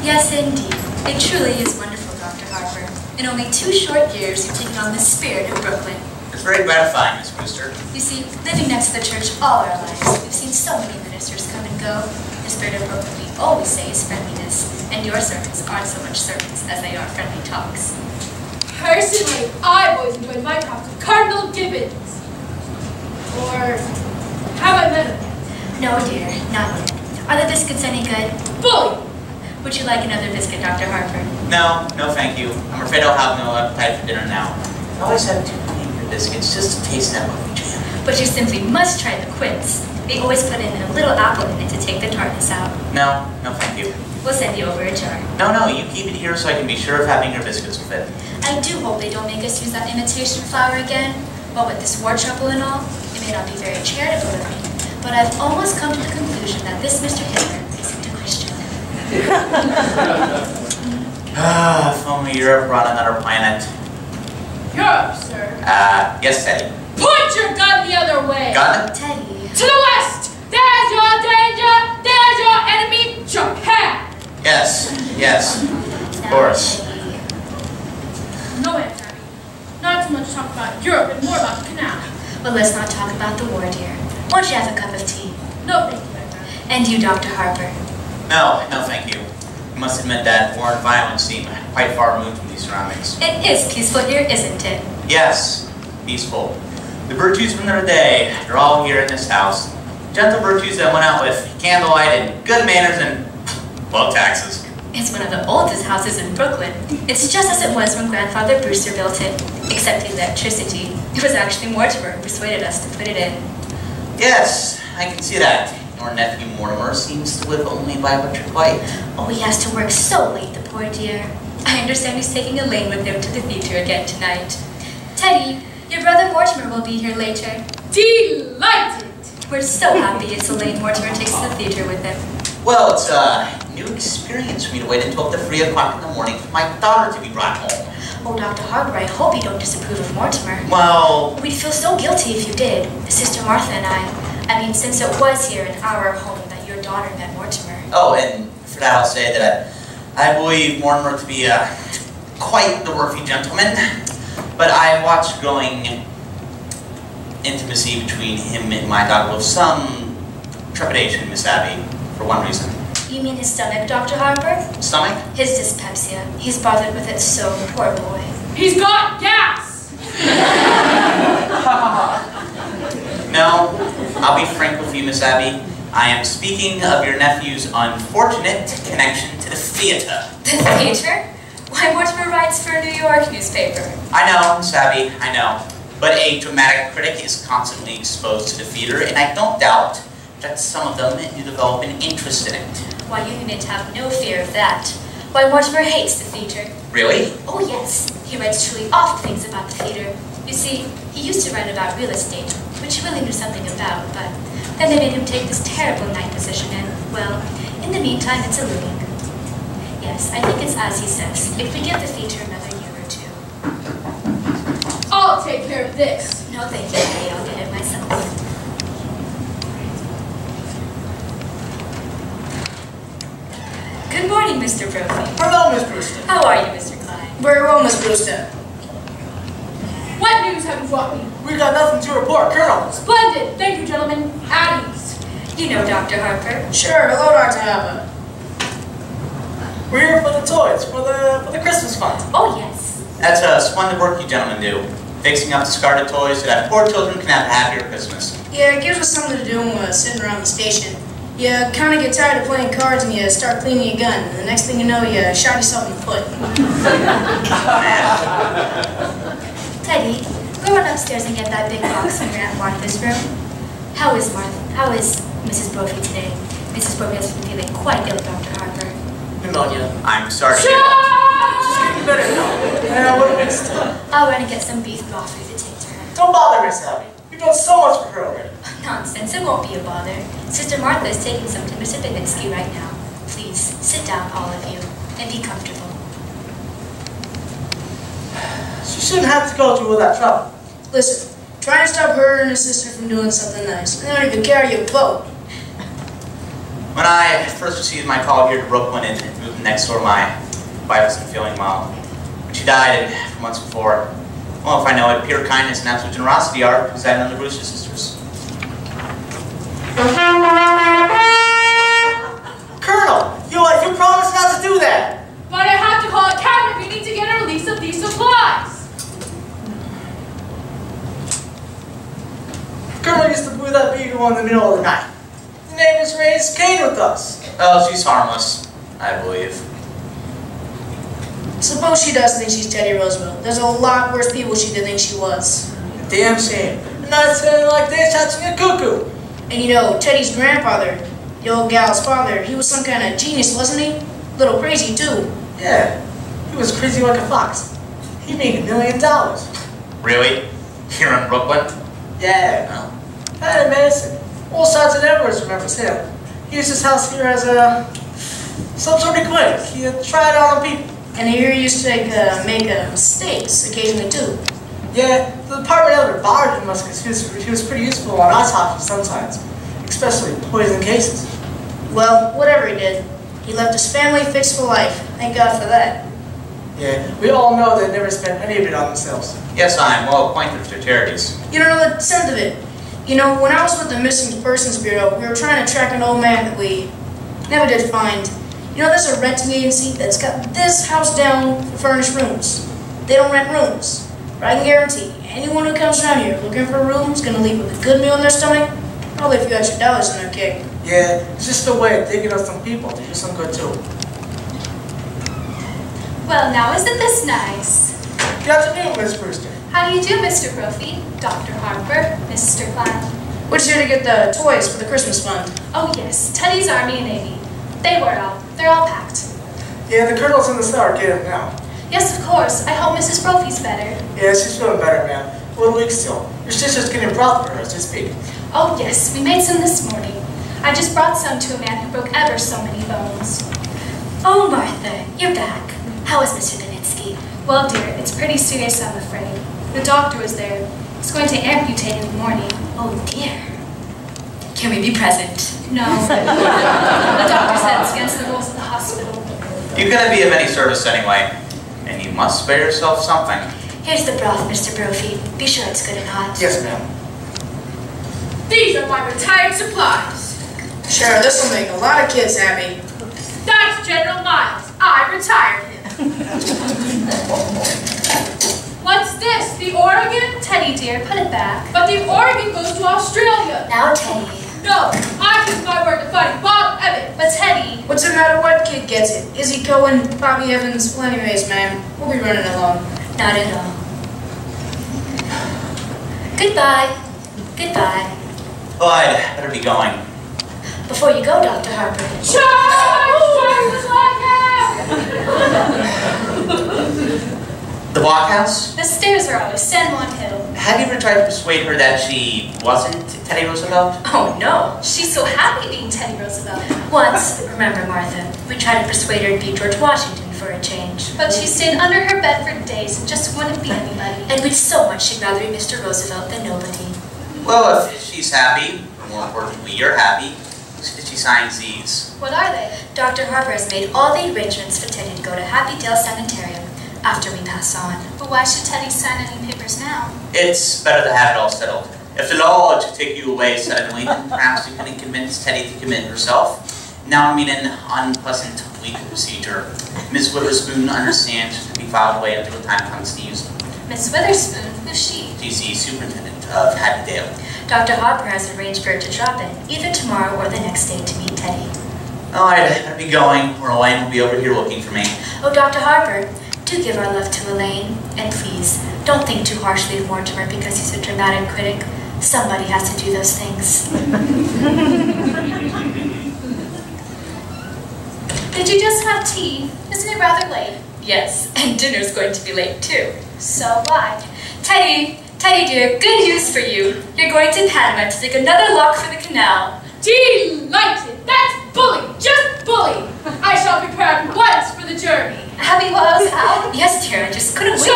Yes, indeed. It truly is wonderful, Dr. Harper. In only 2 short years, you've taken on the spirit of Brooklyn. It's very gratifying, Miss Brewster. You see, living next to the church all our lives, we've seen so many ministers come and go. The spirit of Brooklyn, we always say, is friendliness. And your sermons aren't so much sermons as they are friendly talks. Personally, I've always enjoyed my talks with Cardinal Gibbons. Or have I met him yet? No, dear, not yet. Are the biscuits any good? Bully! Would you like another biscuit, Dr. Harper? No, no thank you. I'm afraid I'll have no appetite for dinner now. I always have too many of your biscuits just to taste that lovely jam. But you simply must try the quince. They always put in a little apple in it to take the tartness out. No, no thank you. We'll send you over a jar. No, you keep it here so I can be sure of having your biscuits with it. I do hope they don't make us use that imitation flour again. But with this war trouble and all, it may not be very charitable of me. But I've almost come to the conclusion that this Mr. Hitler isn't a Christian. If only Europe were on another planet. Europe, sir. Yes, Teddy. Point your gun the other way! Gun? Teddy. To the west! There's your danger! There's your enemy, Japan! Yes, of course. Teddy. No, Aunt Abby. Not too much talk about Europe and more about the canal. Well, let's not talk about the war, dear. Won't you have a cup of tea? No, thank you, Aunt Abby. And you, Dr. Harper? No, thank you. I must admit that war and violence seem quite far removed from these surroundings. It is peaceful here, isn't it? Yes, peaceful. The virtues from their day, they're all here in this house. Gentle virtues that went out with candlelight and good manners and, well, taxes. It's one of the oldest houses in Brooklyn. It's just as it was when Grandfather Brewster built it, except the electricity. It was actually Mortimer who persuaded us to put it in. Yes, I can see that. Your nephew Mortimer seems to live only by electric light. Oh, he has to work so late, the poor dear. I understand he's taking Elaine with him to the theater again tonight. Teddy, your brother Mortimer will be here later. Delighted! We're so happy it's Elaine Mortimer takes to the theater with him. Well, it's a new experience for me to wait until up to 3 o'clock in the morning for my daughter to be brought home. Oh, Dr. Harper, I hope you don't disapprove of Mortimer. Well... We'd feel so guilty if you did. Sister Martha and I mean, since it was here in our home that your daughter met Mortimer. Oh, and for that I'll say that I believe Mortimer to be quite the worthy gentleman, but I watched growing intimacy between him and my daughter with some trepidation, Miss Abby, for one reason. You mean his stomach, Dr. Harper? Stomach? His dyspepsia. He's bothered with it so, poor boy. He's got gas! No, I'll be frank with you, Miss Abby. I am speaking of your nephew's unfortunate connection to the theater. The theater? Why, Mortimer writes for a New York newspaper. I know, Miss Abby, I know. But a dramatic critic is constantly exposed to the theater, and I don't doubt that some of them do develop an interest in it. Why, you need to have no fear of that. Why, Mortimer hates the theater. Really? Oh, yes. He writes truly awful things about the theater. You see, he used to write about real estate, which he really knew something about, but then they made him take this terrible night position, and, well, in the meantime, it's a living. Yes, I think it's as he says. If we give the theater another year or 2. I'll take care of this. No, thank you, Daddy. I'll get it myself. Good morning, Mr. Brophy. Hello, Miss Brewster. How are you, Mr. Klein? Very well, Miss Brewster. What news have you brought me? We've got nothing to report, Colonel. Splendid! Thank you, gentlemen. At ease. You know Dr. Harper. Sure, hello, Dr. Harper. We're here for the toys, for the Christmas fund. Oh, yes. That's splendid work you gentlemen do. Fixing up discarded toys so that poor children can have a happier Christmas. Yeah, it gives us something to do when we're sitting around the station. You kind of get tired of playing cards and you start cleaning your gun. And the next thing you know, you shot yourself in the foot. Teddy, go run upstairs and get that big box from your Aunt Martha's room. How is Mrs. Brophy today? Mrs. Brophy has been feeling quite ill, Dr. Harper. Pneumonia. I'm sorry to hear that. You better know. Yeah, what a mist. I'll run and get some beef broth for you to take to her. Don't bother, Miss Abby. You've done so much for her already. Nonsense, it won't be a bother. Sister Martha is taking some to Mr. Bibinski right now. Please, sit down, all of you, and be comfortable. She shouldn't have to go through all that trouble. Listen, try and stop her and her sister from doing something nice. They don't even carry a boat. When I first received my call here to Brooklyn and moved next door, my wife wasn't feeling well. When she died, and a few months before, well, if I know it, pure kindness and absolute generosity are presided on the Brewster sisters. Colonel, you promised not to do that. But I have to call a cabinet meeting to get a release of these supplies. Colonel used to brew that beagle in the middle of the night. The neighbors raised Cain with us. Oh, she's harmless, I believe. Suppose she does think she's Teddy Roosevelt. There's a lot worse people she did think she was. Damn shame. And not saying like this, touching a cuckoo. And you know, Teddy's grandfather, the old gal's father, he was some kind of genius, wasn't he? A little crazy, too. Yeah, he was crazy like a fox. He made $1 million. Really? Here in Brooklyn? Yeah, no. Out of medicine. All sides of neighborhoods remembers him. He used his house here as some sort of clinic. He tried out on people. And here he used to make mistakes occasionally, too. Yeah, the department elder bothered him because he was pretty useful on autopsies sometimes, especially poison cases. Well, whatever he did, he left his family fixed for life. Thank God for that. Yeah, we all know they never spent any of it on themselves. Yes, I am well acquainted with their charities. You don't know the sense of it. You know, when I was with the Missing Persons Bureau, we were trying to track an old man that we never did find. You know, there's a renting agency that's got this house down for furnished rooms. They don't rent rooms. But I can guarantee, anyone who comes around here looking for a room is going to leave with a good meal in their stomach, probably a few extra dollars in their kick. Yeah, it's just a way of digging up some people to do some good too. Well, now isn't this nice? Good afternoon, Miss Brewster. How do you do, Mr. Brophy? Dr. Harper, Mr. Klein. We're just here to get the toys for the Christmas fund. Oh yes, Teddy's Army and Navy. They're all packed. Yeah, the colonel's in the cellar getting them now. Yes, of course. I hope Mrs. Brophy's better. Yeah, she's feeling better, ma'am. 1 week still. Your sister's getting broth for her as we speak. Oh yes, we made some this morning. I just brought some to a man who broke ever so many bones. Oh, Martha, you're back. How is Mr. Benitsky? Well, dear, it's pretty serious, I'm afraid. The doctor was there. He's going to amputate in the morning. Oh, dear. Can we be present? No. The doctor said it's against the rules of the hospital. You're going to be of any service anyway, and you must spare yourself something. Here's the broth, Mr. Brophy. Be sure it's good and hot. Yes, ma'am. These are my retired supplies. Sure, this will make a lot of kids happy. That's General Miles. I retired him. What's this? The Oregon? Teddy, dear, put it back. But the Oregon goes to Australia. Now, Teddy. No, I keep my word to Fighting Bob Evans. But Teddy... What's the matter? What kid gets it? Izzy Cohen, Bobby Evans. Well, anyways, ma'am, we'll be running along. Not at all. Goodbye. Goodbye. Well, I'd better be going. Before you go, Dr. Harper. The blockhouse? The stairs are always San Juan Hill. Have you ever tried to persuade her that she wasn't Teddy Roosevelt? Oh, no. She's so happy being Teddy Roosevelt. Once, remember, Martha, we tried to persuade her to be George Washington for a change. But she stayed under her bed for days and just wouldn't be anybody. And we'd so much she'd rather be Mr. Roosevelt than nobody. Well, if she's happy, more importantly, you're happy, she signs these. What are they? Dr. Harper has made all the arrangements for Teddy to go to Happy Dale Sanitarium after we pass on. But why should Teddy sign any papers now? It's better to have it all settled. If the law were to take you away suddenly, then perhaps you couldn't convince Teddy to commit herself. Now I mean an unpleasant legal procedure. Miss Witherspoon understands to be filed away until the time comes to use them. Miss Witherspoon? Who's she? She's the superintendent of Happy Dale. Dr. Harper has arranged for her to drop in, either tomorrow or the next day to meet Teddy. All right, I'd be going, or Elaine will be over here looking for me. Oh, Dr. Harper, do give our love to Elaine. And please, don't think too harshly of Mortimer because he's a dramatic critic. Somebody has to do those things. Did you just have tea? Isn't it rather late? Yes, and dinner's going to be late too. So why? Teddy dear, good news for you. You're going to Panama to take another walk for the canal. Delighted! That's bully! Just bully! I shall prepare at once for the journey. Happy while I was out? Yes, dear, I just couldn't wait for you.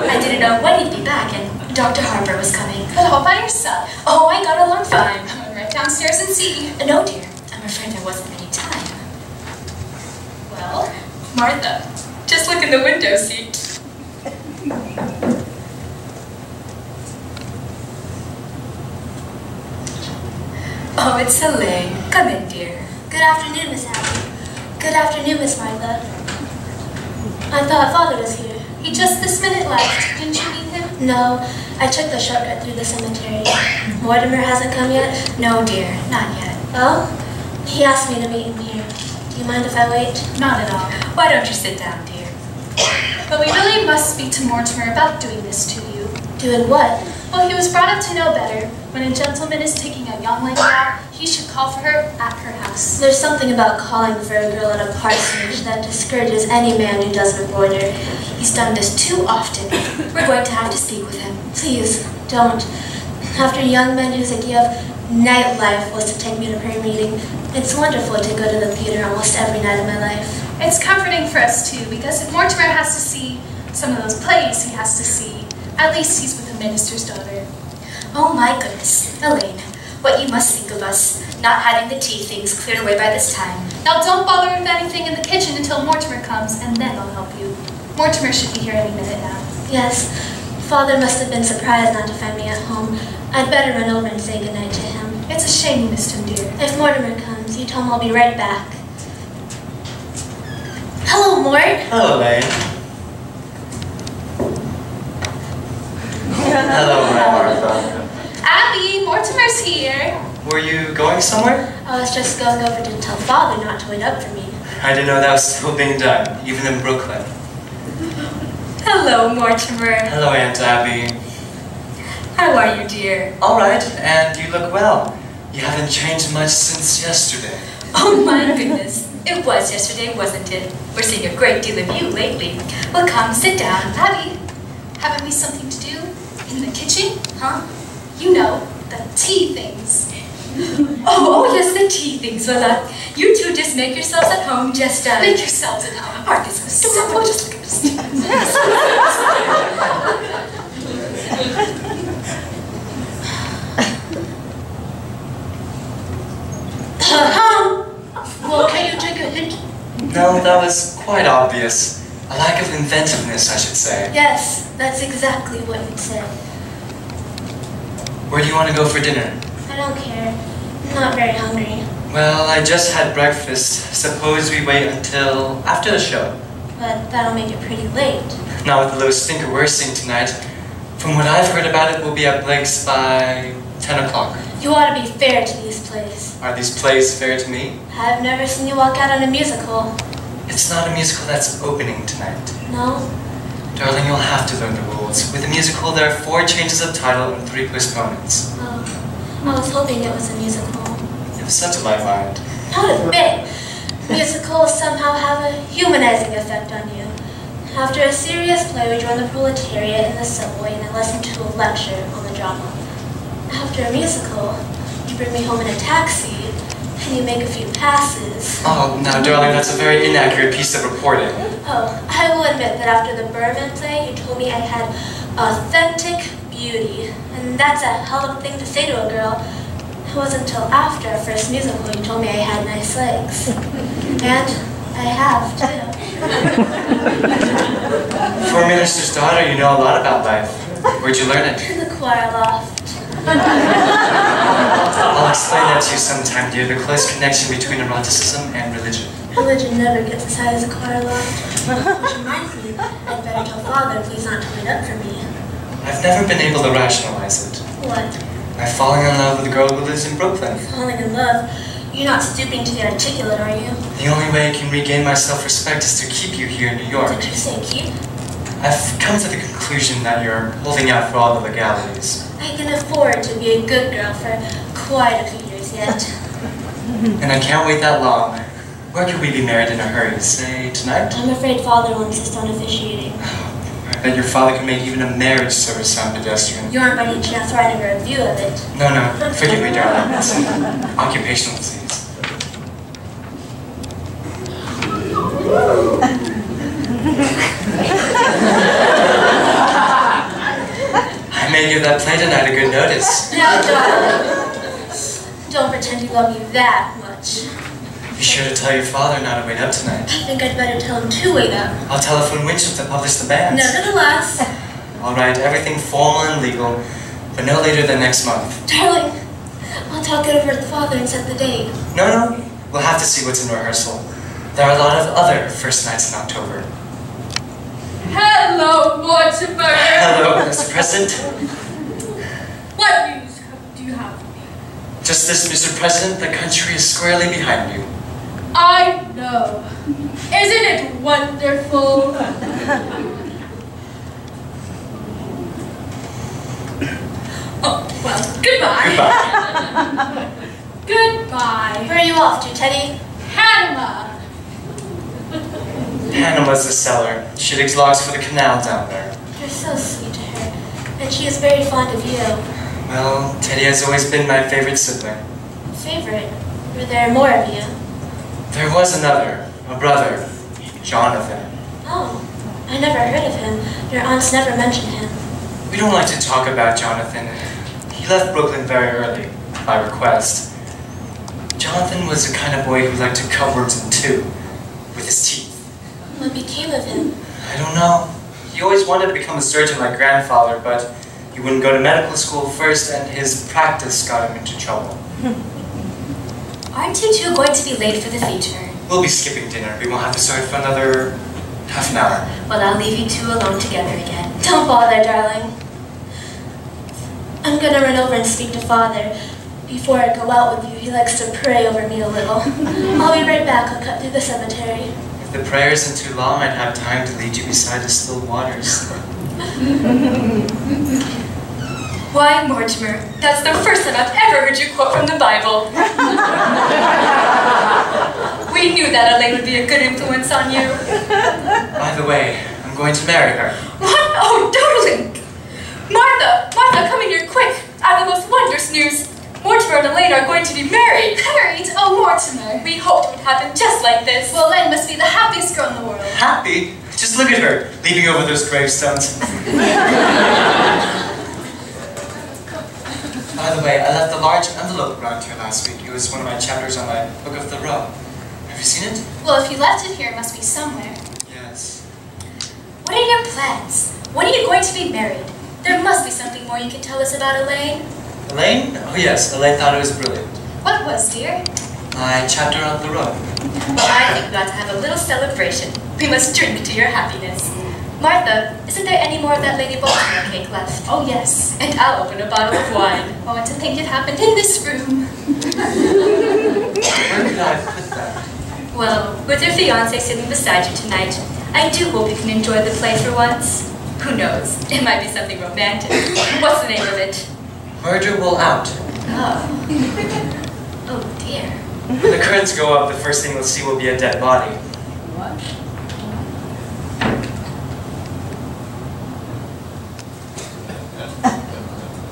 I didn't know when he'd be back, and Dr. Harper was coming. But all by yourself. Oh, I got along fine. Come on right downstairs and see. No, Martha, just look in the window seat. Oh, it's Elaine. Come in, dear. Good afternoon, Miss Abby. Good afternoon, Miss Martha. I thought Father was here. He just this minute left. Didn't you meet him? No, I took the shortcut through the cemetery. Mortimer hasn't come yet? No, dear, not yet. Oh? He asked me to meet him here. Do you mind if I wait? Not at all. Why don't you sit down, dear? But we really must speak to Mortimer about doing this to you. Doing what? Well, he was brought up to know better. When a gentleman is taking a young lady out, he should call for her at her house. There's something about calling for a girl at a parsonage that discourages any man who doesn't avoid her. He's done this too often. We're going to have to speak with him. Please, don't. After young men whose idea of nightlife was to take me to prayer meeting, it's wonderful to go to the theater almost every night of my life. It's comforting for us, too, because if Mortimer has to see some of those plays he has to see, at least he's with a minister's daughter. Oh my goodness, Elaine, what you must think of us, not having the tea things cleared away by this time. Now don't bother with anything in the kitchen until Mortimer comes, and then I'll help you. Mortimer should be here any minute now. Yes, Father must have been surprised not to find me at home. I'd better run over and say goodnight to him. It's a shame you missed him, dear. If Mortimer comes, you tell him I'll be right back. Hello, Mort. Hello, Elaine. Hello, Martha. Abby, Mortimer's here. Were you going somewhere? I was just going over to tell Father not to wait up for me. I didn't know that was still being done, even in Brooklyn. Hello, Mortimer. Hello, Aunt Abby. How are you, dear? All right, and you look well. You haven't changed much since yesterday. Oh my goodness. It was yesterday, wasn't it? We're seeing a great deal of you lately. Well, come, sit down. Abby, haven't we something to do? In the kitchen? Huh? You know, the tea things. Oh, yes, the tea things. Well, you two just make yourselves at home, just, Make yourselves at home. Marcus, Just look at this. Well, can you take a hint? No, that was quite obvious. A lack of inventiveness, I should say. Yes, that's exactly what you'd say. Where do you want to go for dinner? I don't care. I'm not very hungry. Well, I just had breakfast. Suppose we wait until after the show. But that'll make it pretty late. Not with the little stinker we're seeing tonight. From what I've heard about it, we'll be at Blake's by 10 o'clock. You ought to be fair to these plays. Are these plays fair to me? I've never seen you walk out on a musical. It's not a musical that's opening tonight. No? Darling, you'll have to learn the rules. With a musical, there are 4 changes of title and 3 postponements. Oh, I was hoping it was a musical. You have such a light mind. Not a bit. Musicals somehow have a humanizing effect on you. After a serious play, we join the proletariat in the subway and I listen to a lecture on the drama. After a musical, you bring me home in a taxi and you make a few passes. Oh, now, darling, that's a very inaccurate piece of reporting. Oh, I will admit that after the Berman play, you told me I had authentic beauty. And that's a hell of a thing to say to a girl. It wasn't until after our first musical you told me I had nice legs. And I have, too. For a minister's daughter, you know a lot about life. Where'd you learn it? In the choir loft. I'll explain that to you sometime, dear. The close connection between eroticism and religion. Religion never gets as high as a choir loft. Which reminds me, I'd better tell Father please not to wait up for me. I've never been able to rationalize it. What? By falling in love with a girl who lives in Brooklyn. Falling in love? You're not stooping to be articulate, are you? The only way I can regain my self-respect is to keep you here in New York. Did you say keep? I've come to the conclusion that you're holding out for all the legalities. I can afford to be a good girl for quite a few years yet. And I can't wait that long. Where could we be married in a hurry? Say, tonight? I'm afraid Father will insist on officiating. I bet your father can make even a marriage service sound pedestrian. You aren't by any chance writing a review of it. No, forgive me, darling. It's an occupational disease. I may give that play tonight a good notice. Now, darling, don't pretend you love me that much. Be sure to tell your father not to wait up tonight. I think I'd better tell him to wait up. I'll telephone Winchell to publish the bans. Nevertheless. All right, everything formal and legal, but no later than next month. Darling, I'll talk it over with father and set the date. No, we'll have to see what's in rehearsal. There are a lot of other first nights in October. Hello, Mortimer. Hello, Mr. President. What news do you have for me? Just this, Mr. President, the country is squarely behind you. I know. Isn't it wonderful? Oh, well, goodbye. Goodbye. Where are you off to, Teddy? Panama. Panama's the cellar. She digs logs for the canal down there. You're so sweet to her, and she is very fond of you. Well, Teddy has always been my favorite sibling. Favorite? Were there more of you? There was another, a brother, Jonathan. Oh, I never heard of him. Your aunts never mentioned him. We don't like to talk about Jonathan. He left Brooklyn very early, by request. Jonathan was the kind of boy who liked to cut words in two, with his teeth. What became of him? I don't know. He always wanted to become a surgeon like grandfather, but he wouldn't go to medical school first, and his practice got him into trouble. Aren't you two going to be late for the feature? We'll be skipping dinner. We won't have to start for another half an hour. Well, I'll leave you two alone together again. Don't bother, darling. I'm gonna run over and speak to father. Before I go out with you, he likes to pray over me a little. I'll be right back. I'll cut through the cemetery. If the prayer isn't too long, I'd have time to lead you beside the still waters. Why, Mortimer, that's the first time I've ever heard you quote from the Bible. We knew that Elaine would be a good influence on you. By the way, I'm going to marry her. What? Oh, darling! Martha, come in here quick. I have the most wondrous news. Mortimer and Elaine are going to be married. Married? Oh, Mortimer. We hoped it would happen just like this. Well, Elaine must be the happiest girl in the world. Happy? Just look at her, leaping over those gravestones. By the way, I left a large envelope around here last week. It was one of my chapters on my Book of the Row. Have you seen it? Well, if you left it here, it must be somewhere. Yes. What are your plans? When are you going to be married? There must be something more you can tell us about Elaine. Elaine? Oh yes, Elaine thought it was brilliant. What was, dear? My chapter on the row. Well, I think we ought to have a little celebration. We must drink to your happiness. Martha, isn't there any more of that Lady Baltimore cake left? Oh, yes. And I'll open a bottle of wine. Oh, and to think it happened in this room. Where could I put that? Well, with your fiancé sitting beside you tonight, I do hope you can enjoy the play for once. Who knows? It might be something romantic. What's the name of it? Murder Will Out. Oh. Oh, dear. When the curtains go up, the first thing we'll see will be a dead body. What?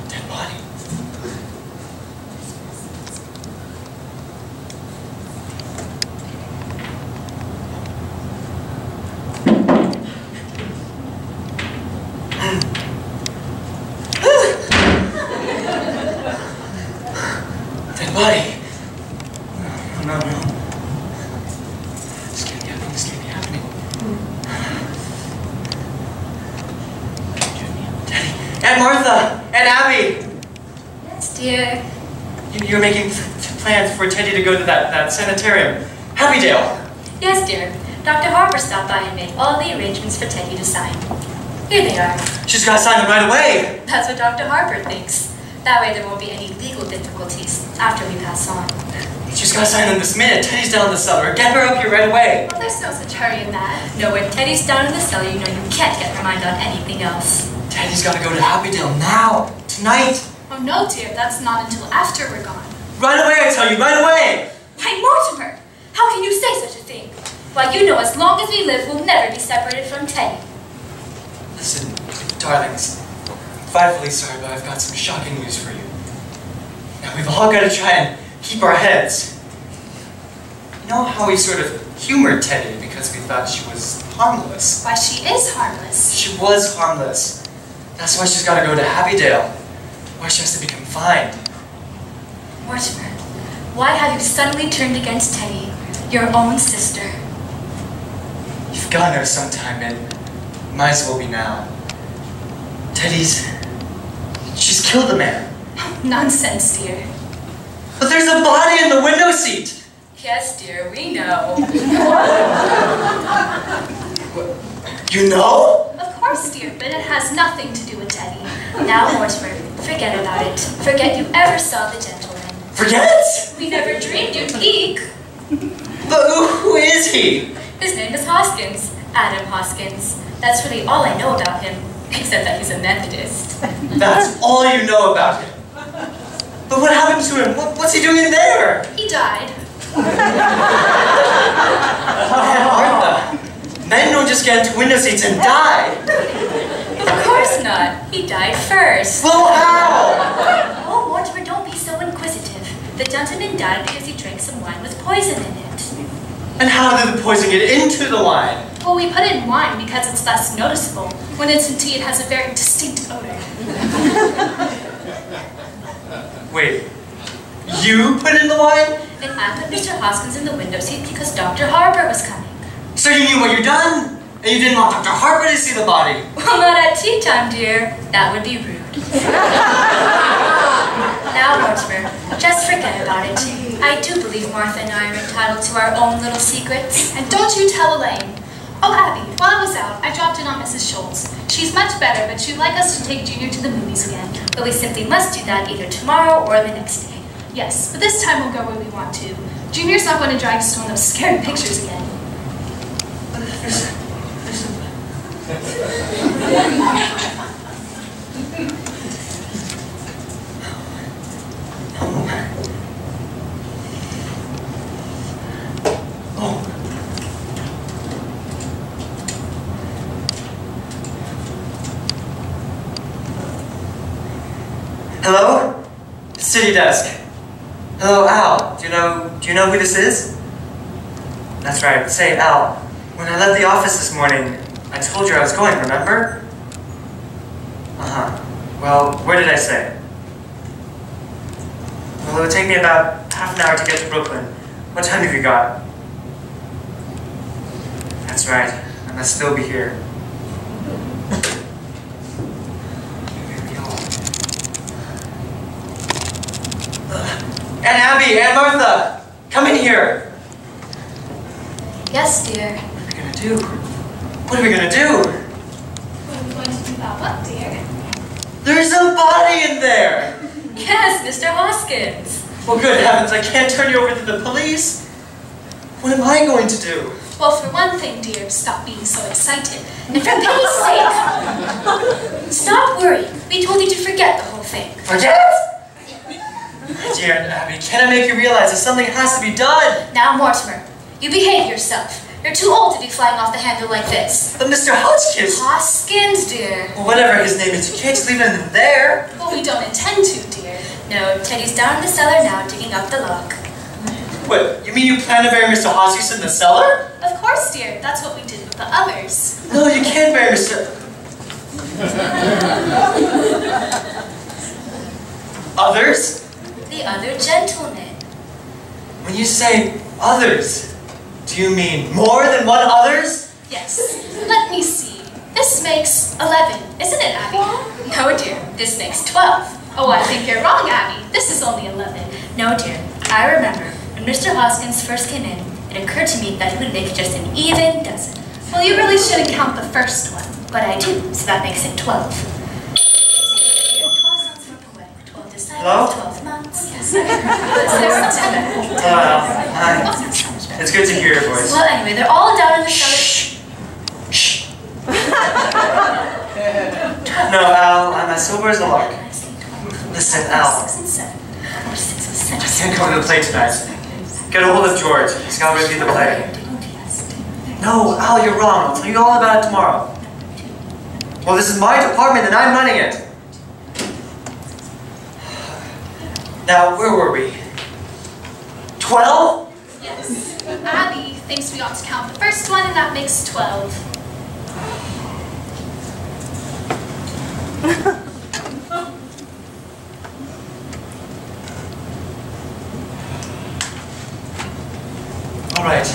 Dead body. Dead body. No. This can't be happening. Daddy, Aunt Martha, Aunt Abby. Yes, dear. You're making plans for Teddy to go to that sanitarium. Happydale. Yes, dear. Dr. Harper stopped by and made all the arrangements for Teddy to sign. Here they are. She's got to sign them right away. That's what Dr. Harper thinks. That way there won't be any legal difficulties after we pass on. She's got to sign them this minute. Teddy's down in the cellar. Get her up here right away. Well, there's no such hurry in that. No, when Teddy's down in the cellar, you know you can't get her mind on anything else. Teddy's got to go to Happydale now. Tonight. Oh, no, dear. That's not until after we're gone. Right away, I tell you. Right away. Why, Mortimer! How can you say such a thing? Why, you know as long as we live, we'll never be separated from Teddy. Listen, darlings. I'm frightfully sorry, but I've got some shocking news for you. Now, we've all got to try and keep our heads. You know how we sort of humored Teddy because we thought she was harmless? Why, she is harmless. She was harmless. That's why she's got to go to Happydale, where she has to be confined. Mortimer, why have you suddenly turned against Teddy? Your own sister. You've got to know sometime, and might as well be now. Teddy's... she's killed the man. Nonsense, dear. But there's a body in the window seat! Yes, dear, we know. You know? Of course, dear, but it has nothing to do with Teddy. Now, Mortimer, forget about it. Forget you ever saw the gentleman. Forget? We never dreamed you'd peek. But who is he? His name is Hoskins. Adam Hoskins. That's really all I know about him, except that he's a Methodist. That's all you know about him. But what happened to him? What's he doing in there? He died. Martha, men don't just get into window seats and die. Of course not. He died first. Well, how? Oh, Mortimer, don't be so inquisitive. The gentleman died because he drank some wine with poison in it. And how did the poison get into the wine? Well, we put it in wine because it's less noticeable. When it's in tea, it has a very distinct odor. Wait, you put it in the wine? And I put Mr. Hoskins in the window seat because Dr. Harper was coming. So you knew what you'd done? And you didn't want Dr. Harper to see the body? Well, not at tea time, dear. That would be rude. Now, Mortimer, just forget about it. I do believe Martha and I are entitled to our own little secrets. And don't you tell Elaine. Oh, Abby, while I was out, I dropped in on Mrs. Schultz. She's much better, but she'd like us to take Junior to the movies again. But we simply must do that either tomorrow or the next day. Yes, but this time we'll go where we want to. Junior's not going to drag us to one of those scary pictures again. Hello? City desk. Hello, Al. Do you know who this is? That's right. Say, Al. When I left the office this morning, I told you I was going, remember? Well, where did I say? Well, it would take me about half an hour to get to Brooklyn. What time have you got? That's right. I must still be here. Aunt Abby, Aunt Martha, come in here. Yes, dear. What are we gonna do? What are we gonna do? What are we going to do about what, dear? There's a body in there. Yes, Mr. Hoskins. Well, good heavens, I can't turn you over to the police. What am I going to do? Well, for one thing, dear, stop being so excited. And for pity's sake, Stop worrying. We told you to forget the whole thing. Forget? Dear Aunt Abby, can I make you realize that something has to be done? Now, Mortimer, you behave yourself. You're too old to be flying off the handle like this. But Mr. Hoskins... Hoskins, dear. Well, whatever his name is, you can't just leave him in there. well, we don't intend to, dear. No, Teddy's down in the cellar now, digging up the lock. What, you mean you plan to bury Mr. Hoskins in the cellar? Of course, dear. That's what we did with the others. No, you can't bury Mr... Others? The other gentleman. When you say others, do you mean more than one others? Yes. Let me see. This makes 11, isn't it, Abby? No, dear. This makes 12. Oh, I think you're wrong, Abby. This is only 11. No, dear. I remember when Mr. Hoskins first came in, it occurred to me that he would make just an even dozen. Well, you really shouldn't count the first one. But I do, so that makes it 12. 12 sounds more poetic. 12 disciples, Hello? 12 months. Yes. Hi. It's good to hear your voice. Well, anyway, they're all down in the cellar. Shh. No, Al, I'm as sober as a lark. Listen, Al. 6 and 7. Or 6 and 7. I can't come to the play tonight. Get a hold of George. He's got to review the play. No, Al, you're wrong. I'll tell you all about it tomorrow. Well, this is my department and I'm running it. Now, where were we? 12? Yes. Abby thinks we ought to count the first one, and that makes 12. All right.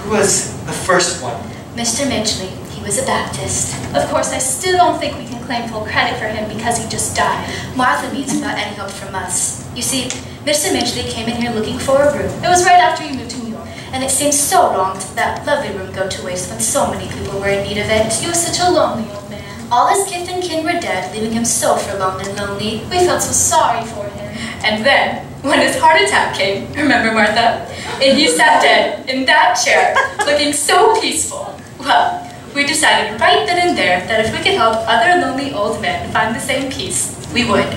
Who was the first one? Mr. Midgley. He was a Baptist. Of course, I still don't think we can claim full credit for him because he just died. Martha means without any help from us. You see, Mr. Midgley came in here looking for a room. It was right after you moved to New York. And it seemed so wrong to let that lovely room go to waste when so many people were in need of it. He was such a lonely old man. All his kith and kin were dead, leaving him so forlorn and lonely. We felt so sorry for him. And then, when his heart attack came, remember Martha? And he sat dead in that chair, looking so peaceful. Well, we decided right then and there that if we could help other lonely old men find the same peace, we would.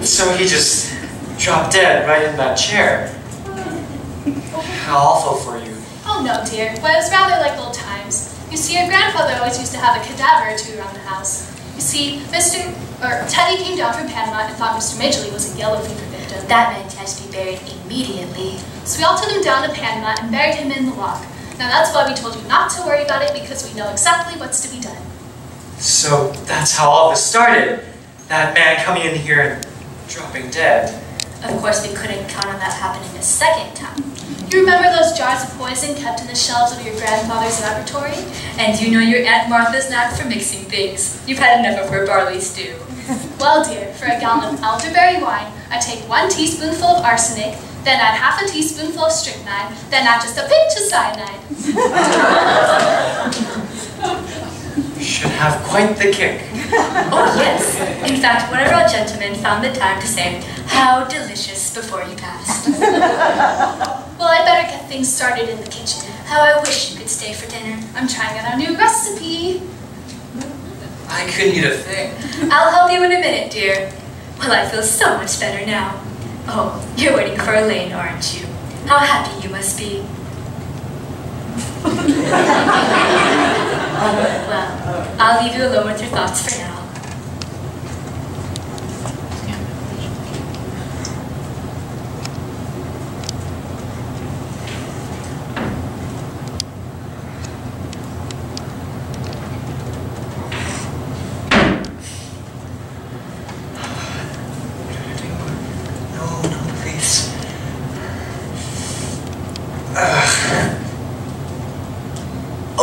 So he just dropped dead right in that chair. How awful for you. Oh no, dear. Well, it was rather like old times. You see, your grandfather always used to have a cadaver or two around the house. You see, Teddy came down from Panama and thought Mr. Midgley was a yellow fever victim. That meant he had to be buried immediately. So we all took him down to Panama and buried him in the lock. Now that's why we told you not to worry about it, because we know exactly what's to be done. So that's how all this started. That man coming in here and dropping dead. Of course, we couldn't count on that happening a second time. You remember those jars of poison kept in the shelves of your grandfather's laboratory? And you know your Aunt Martha's knack for mixing things. You've had enough of her barley stew. Well, dear, for a gallon of elderberry wine, I take 1 teaspoonful of arsenic, then add half a teaspoonful of strychnine, then add just a pinch of cyanide. Should have quite the kick. Oh, yes. In fact, one of our gentlemen found the time to say, "How delicious," before he passed. Well, I better get things started in the kitchen. How I wish you could stay for dinner. I'm trying out our new recipe. I couldn't eat a thing. I'll help you in a minute, dear. Well, I feel so much better now. Oh, you're waiting for Elaine, aren't you? How happy you must be. Well, I'll leave you alone with your thoughts for now.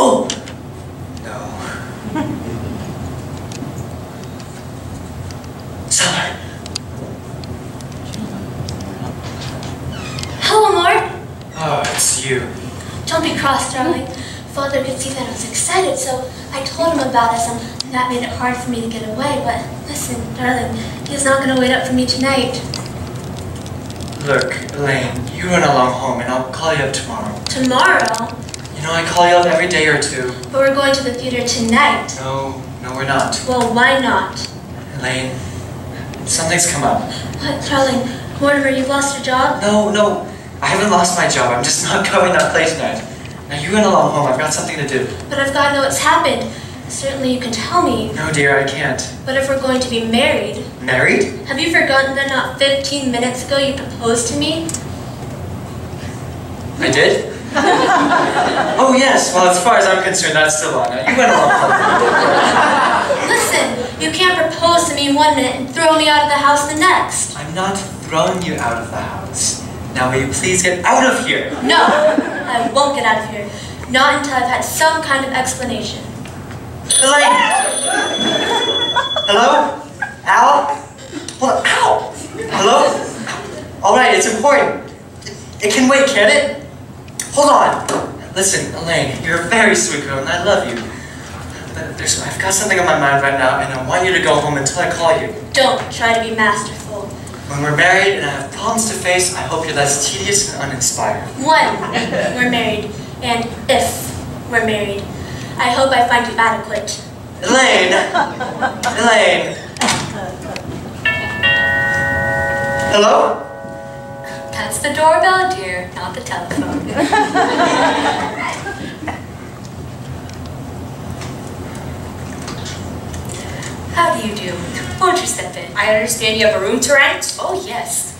Oh! No. Sorry. Hello, Mort. Oh, it's you. Don't be cross, darling. Father could see that I was excited, so I told him about us, and that made it hard for me to get away. But listen, darling, he's not going to wait up for me tonight. Look, Elaine, you run along home and I'll call you up tomorrow. Tomorrow? You know, I call you up every day or two. But we're going to the theater tonight. No, we're not. Well, why not? Elaine, something's come up. What, darling? Mortimer, you've lost your job? No, I haven't lost my job. I'm just not covering that play tonight. Now you run along home. I've got something to do. But I've got to know what's happened. Certainly you can tell me. No, dear, I can't. But if we're going to be married... Married? Have you forgotten that not 15 minutes ago you proposed to me? I did? Oh, yes. Well, as far as I'm concerned, that's still on. Now, you went along home. Listen, you can't propose to me 1 minute and throw me out of the house the next. I'm not throwing you out of the house. Now, will you please get out of here? No, I won't get out of here. Not until I've had some kind of explanation. Elaine! Hello? Al? Hold on. Ow! Hello? All right, it's important. It can wait, can it? Hold on. Listen, Elaine, you're a very sweet girl, and I love you. But I've got something on my mind right now, and I want you to go home until I call you. Don't try to be masterful. When we're married and I have problems to face, I hope you're less tedious and uninspired. When we're married, and if we're married, I hope I find you adequate. Elaine! Elaine! Hello? That's the doorbell, dear, not the telephone. How do you do? Won't you step in? I understand you have a room to rent? Oh, yes.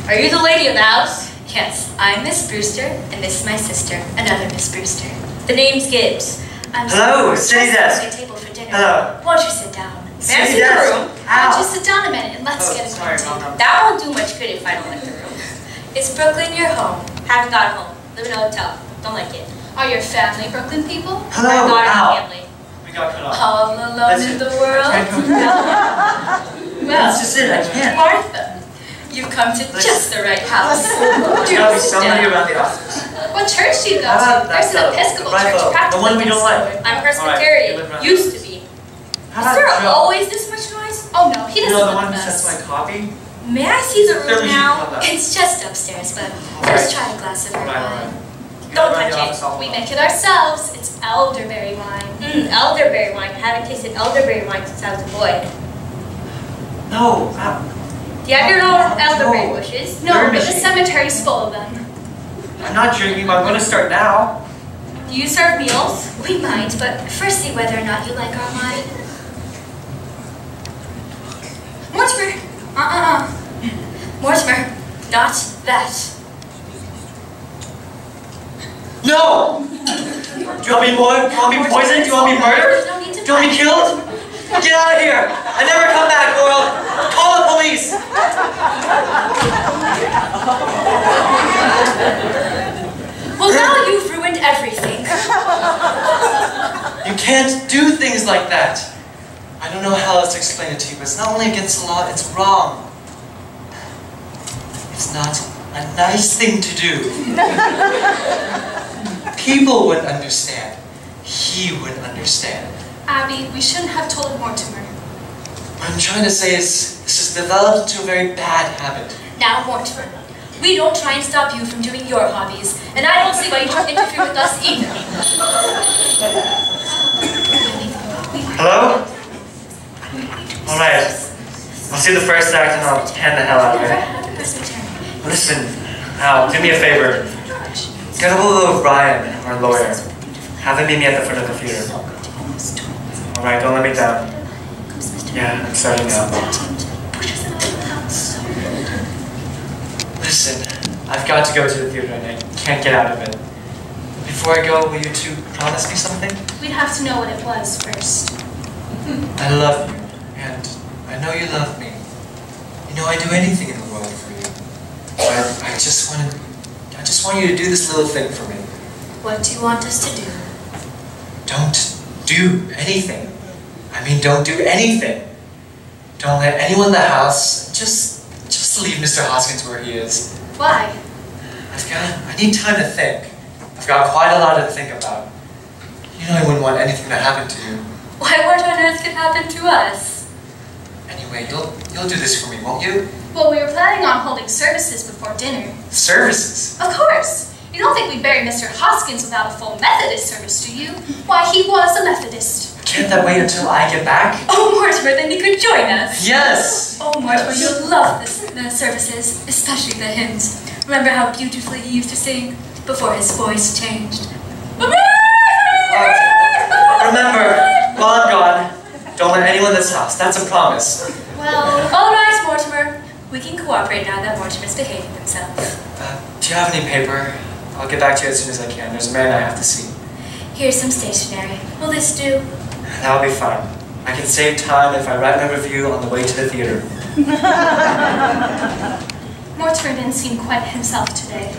Are you the lady of the house? Yes, I'm Miss Brewster, and this is my sister, another Miss Brewster. The name's Gibbs. I'm Hello, sorry, city just desk. a table for dinner. Hello. Won't you sit down? May I see the room? Why don't you Ow. sit down a minute and let's Oh, get sorry, acquainted. Mom. That won't do much good if I don't like the room. Is Brooklyn your home? Haven't got home. Live in a hotel. Don't like it. Are your family Brooklyn people? Hello, I've got Al. a family. We got cut off. All alone in the world? Well, That's just it, I can't. Martha, you've come to just the right house. There's gotta be somebody around the office. What church do you go How to? about There's that an Episcopal the church rifle, practically the one we don't next like. door. I'm Alright, Presbyterian. you live around Used to be. How Is about there Joe? always this much noise? Oh no, he You doesn't know, the live one with who sets us. my coffee? May I see the There room we should now? call that. It's just upstairs, but first try a glass of her Alright. wine. Don't Around the touch it. office all We alone. make it ourselves. It's elderberry wine. Elderberry wine. Haven't tasted elderberry wine since I was a boy. No, Al. Do you have your own elderberry No. bushes? No, Where but is the she? cemetery's full of them. I'm not drinking, but I'm gonna start now. Do you serve meals? We might, but first see whether or not you like our wine. Mortimer! Mortimer, not that. No! Do you want me more? Do you want me poisoned? Do you want me murdered? There's no need to Do you want me killed? Get out of here! I never come back, world! Call the police! Well, now you've ruined everything. You can't do things like that. I don't know how else to explain it to you, but it's not only against the law, it's wrong. It's not a nice thing to do. People wouldn't understand. He wouldn't understand. Abby, we shouldn't have told Mortimer. What I'm trying to say is, this has developed into a very bad habit. Now, Mortimer, we don't try and stop you from doing your hobbies, and I don't see why you should interfere with us either. Hello? Alright. I'll see the first act and I'll hand the hell out of it. Listen, Al, do me a favor. Get a hold of Ryan, our lawyer. Have him meet me at the front of the theater. Alright, don't let me down. Yeah, I'm starting now. Listen, I've got to go to the theater and I can't get out of it. Before I go, will you two promise me something? We'd have to know what it was first. I love you, and I know you love me. You know I'd do anything in the world for you. But I just want you to do this little thing for me. What do you want us to do? Don't do anything. I mean, don't do anything. Don't let anyone in the house. Just leave Mr. Hoskins where he is. Why? I need time to think. I've got quite a lot to think about. You know I wouldn't want anything to happen to you. Why, what on earth could happen to us? Anyway, you'll do this for me, won't you? Well, we were planning on holding services before dinner. Services. Of course. You don't think we'd bury Mr. Hoskins without a full Methodist service, do you? Why, he was a Methodist. Can't that wait until I get back? Oh, Mortimer, then you could join us. Yes! Oh, Mortimer, you'll love the services, especially the hymns. Remember how beautifully he used to sing before his voice changed? Remember, while I'm gone, don't let anyone in this house. That's a promise. Well, All right, Mortimer. We can cooperate now that Mortimer's behaving himself. Do you have any paper? I'll get back to you as soon as I can. There's a man I have to see. Here's some stationery. Will this do? That'll be fine. I can save time if I write my review on the way to the theater. Mortimer didn't seem quite himself today.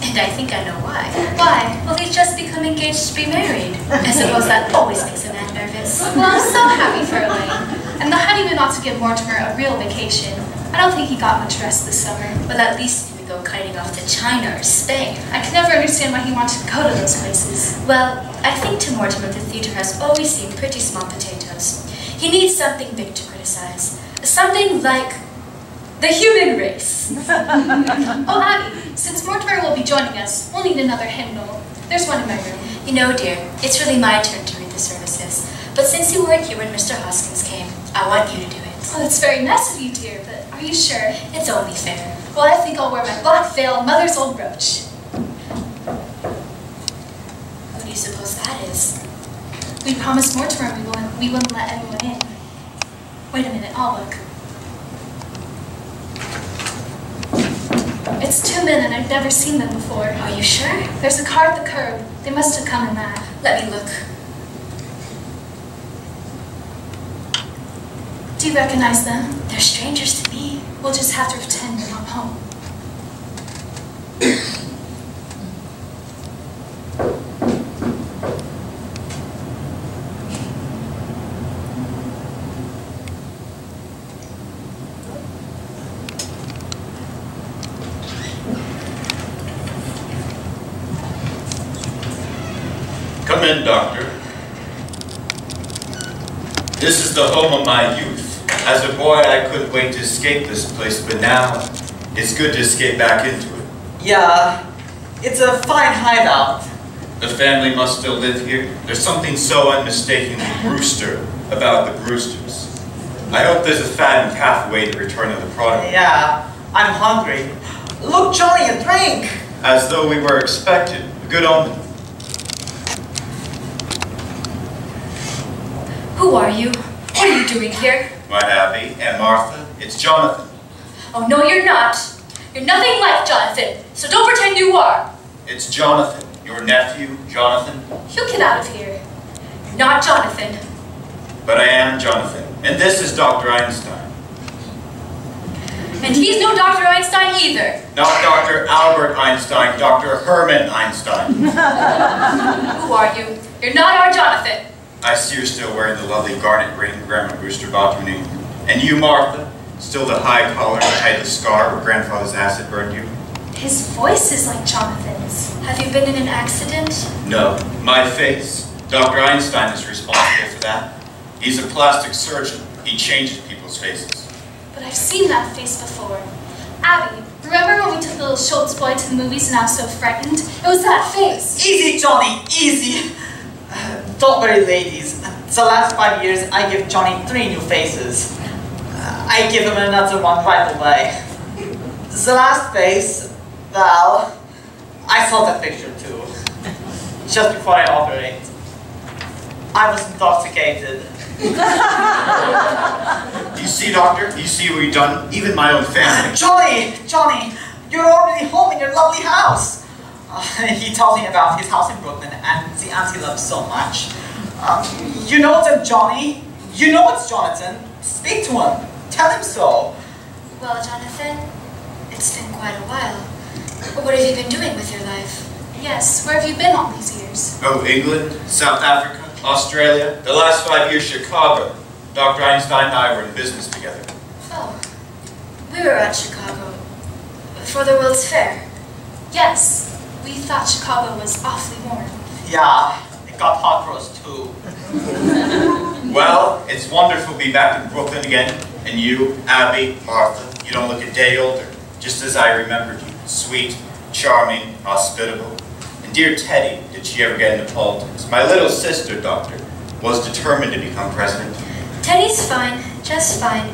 And I think I know why. Why? Well, he's just become engaged to be married. I suppose that always makes a man nervous. Well, I'm so happy for Elaine. And the honeymoon ought to give Mortimer a real vacation. I don't think he got much rest this summer. Well, at least he would go kiting off to China or Spain. I can never understand why he wanted to go to those places. Well, I think to Mortimer the theater has always seemed pretty small potatoes. He needs something big to criticize. Something like the human race. Oh, Abby, since Mortimer will be joining us, we'll need another hymnal. There's one in my room. You know, dear, it's really my turn to read the services. But since you weren't here when Mr. Hoskins came, I want you to do it. Well, it's very nice of you, dear, but are you sure? It's only fair. Well, I think I'll wear my black veil and mother's old brooch. Who do you suppose that is? We promised Mortimer we wouldn't let anyone in. Wait a minute, I'll look. It's two men and I've never seen them before. Are you sure? There's a car at the curb. They must have come in that. Let me look. Do you recognize them? They're strangers to me. We'll just have to pretend we're not home. in, Doctor. This is the home of my youth. As a boy, I couldn't wait to escape this place, but now it's good to escape back into it. Yeah, it's a fine hideout. The family must still live here. There's something so unmistakably Brewster about the Brewsters. I hope there's a fattened pathway to return of the prodigal. Yeah, I'm hungry. Look, Johnny, a drink! As though we were expected. A good omen. Who are you? What are you doing here? My Abby, Aunt Martha, it's Jonathan. Oh, no, you're not. You're nothing like Jonathan, so don't pretend you are. It's Jonathan, your nephew, Jonathan. You get out of here. You're not Jonathan. But I am Jonathan, and this is Dr. Einstein. And he's no Dr. Einstein either. Not Dr. Albert Einstein, Dr. Herman Einstein. Who are you? You're not our Jonathan. I see you're still wearing the lovely garnet ring Grandma Brewster bought you. And you, Martha, still the high collar and tight scar where Grandfather's acid burned you? His voice is like Jonathan's. Have you been in an accident? No, my face. Dr. Einstein is responsible for that. He's a plastic surgeon. He changes people's faces. But I've seen that face before. Abby, remember when we took the little Schultz boy to the movies and I was so frightened? It was that face. Easy, Johnny, easy. Don't worry, ladies. The last 5 years, I give Johnny 3 new faces. I give him another one right away. The last face, well, I saw that picture too. Just before I operate. I was intoxicated. You see, Doctor? You see what you've done? Even my own family. Johnny, you're already home in your lovely house. He told me about his house in Brooklyn and the aunt he loves so much. You know them, Johnny. You know it's Jonathan. Speak to him. Tell him so. Well, Jonathan, it's been quite a while. What have you been doing with your life? Yes, where have you been all these years? Oh, England, South Africa, Australia. The last 5 years, Chicago. Dr. Einstein and I were in business together. Oh, we were at Chicago for the World's Fair. Yes, we thought Chicago was awfully warm. Yeah, it got hot for us too. Well, it's wonderful to be back in Brooklyn again. And you, Abby, Martha, you don't look a day older. Just as I remembered you. Sweet, charming, hospitable. And dear Teddy, did she ever get into politics? My little sister, Doctor, was determined to become president. Teddy's fine, just fine.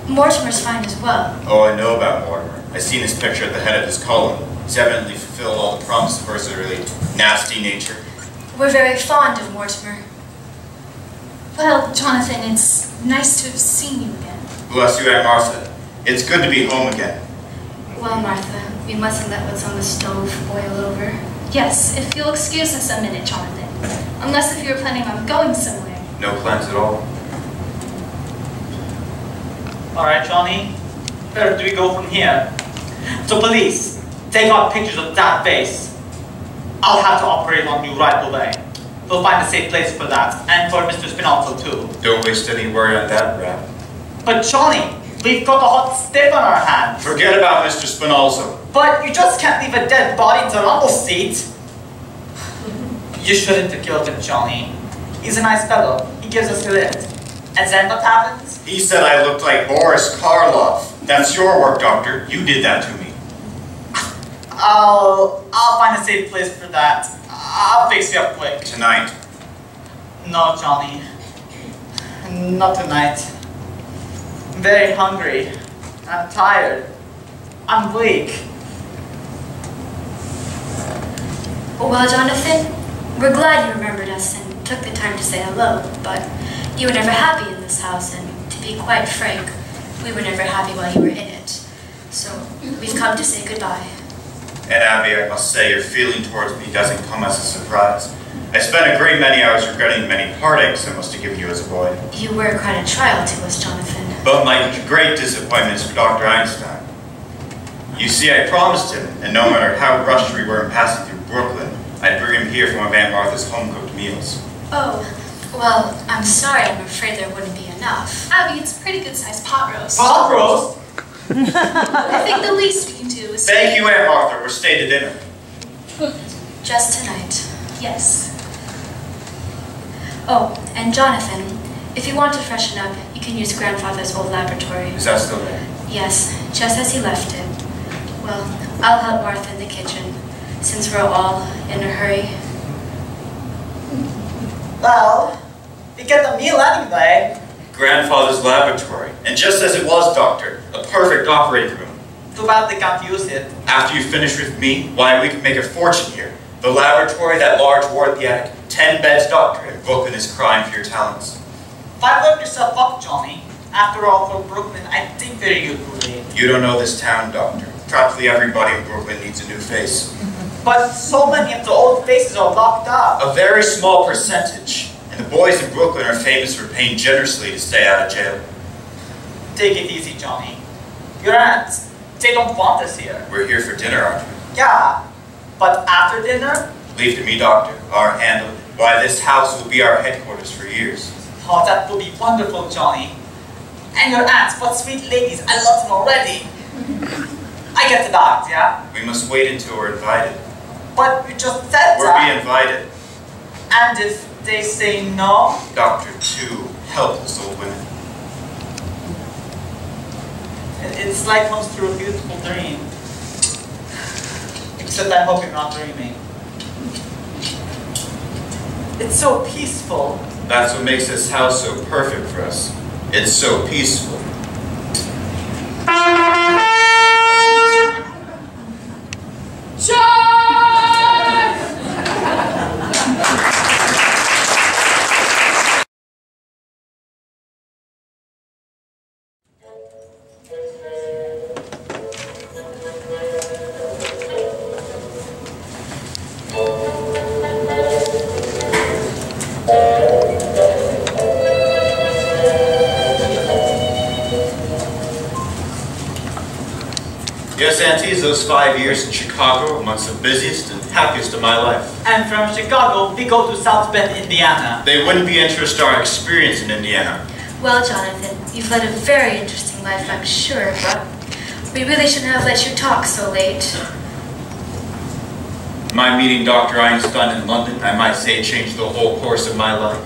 Mortimer's fine as well. Oh, I know about Mortimer. I seen his picture at the head of his column. He's evidently fulfilled all the promises of his really nasty nature. We're very fond of Mortimer. Well, Jonathan, it's nice to have seen you again. Bless you, Aunt Martha. It's good to be home again. Well, Martha, we mustn't let what's on the stove boil over. Yes, if you'll excuse us a minute, Jonathan. Unless if you were planning on going somewhere. No plans at all. Alright, Johnny. Where do we go from here? So police, take out pictures of that face. I'll have to operate on you right away. We'll find a safe place for that, and for Mr. Spinozzo too. Don't waste any worry on that, Brad. But Johnny, we've got a hot stiff on our hands. Forget about Mr. Spinozzo. But you just can't leave a dead body in the rumble seat. You shouldn't have killed him, Johnny. He's a nice fellow. He gives us a lift. And then what happens? He said I looked like Boris Karloff. That's your work, Doctor. You did that to me. I'll find a safe place for that. I'll fix you up quick. Tonight. No, Johnny. Not tonight. I'm very hungry. I'm tired. I'm weak. Well, Jonathan, we're glad you remembered us and took the time to say hello, but you were never happy in this house, and to be quite frank, we were never happy while you were in it. So, we've come to say goodbye. And Abby, I must say, your feeling towards me doesn't come as a surprise. I spent a great many hours regretting the many heartaches I must have given you as a boy. You were quite a trial to us, Jonathan. But my great disappointment is for Dr. Einstein. You see, I promised him, and no matter how rushed we were in passing through Brooklyn, I'd bring him here for one of Aunt Martha's home-cooked meals. Oh, well, I'm sorry, I'm afraid there wouldn't be enough. Abby, it's a pretty good-sized pot roast. Pot roast? I think the least we can do is... Thank you, Aunt Martha. We're staying to dinner. Just tonight. Yes. Oh, and Jonathan, if you want to freshen up, you can use Grandfather's old laboratory. Is that still there? Yes, just as he left it. Well, I'll help Martha in the kitchen, since we're all in a hurry. Well, we get the meal anyway. Grandfather's laboratory. And just as it was, Doctor, a perfect operating room. Too bad they can't use it. After you finish with me, why, we can make a fortune here. The laboratory, that large ward at the attic, 10 beds, Doctor, and Brooklyn is crying for your talents. Why work yourself up, Johnny? After all, for Brooklyn, I think they're usually. You don't know this town, Doctor. Practically everybody in Brooklyn needs a new face. But so many of the old faces are locked up. A very small percentage. And the boys in Brooklyn are famous for paying generously to stay out of jail. Take it easy, Johnny. Your aunts, they don't want us here. We're here for dinner, aren't we? Yeah, but after dinner? Leave to me, Doctor. Our handle. Why, this house will be our headquarters for years. Oh, that will be wonderful, Johnny. And your aunts, what sweet ladies. I love them already. I get the dogs, yeah? We must wait until we're invited. But you just said We're that. being invited. And if they say no? Doctor, two helpless old women. It's like comes through a beautiful dream. Except I hope you're not dreaming. It's so peaceful. That's what makes this house so perfect for us. It's so peaceful. Yes, Auntie, those 5 years in Chicago were amongst the busiest and happiest of my life. And from Chicago, we go to South Bend, Indiana. They wouldn't be interested in our experience in Indiana. Well, Jonathan, you've led a very interesting life, I'm sure, but we really shouldn't have let you talk so late. My meeting Dr. Einstein in London, I might say, changed the whole course of my life.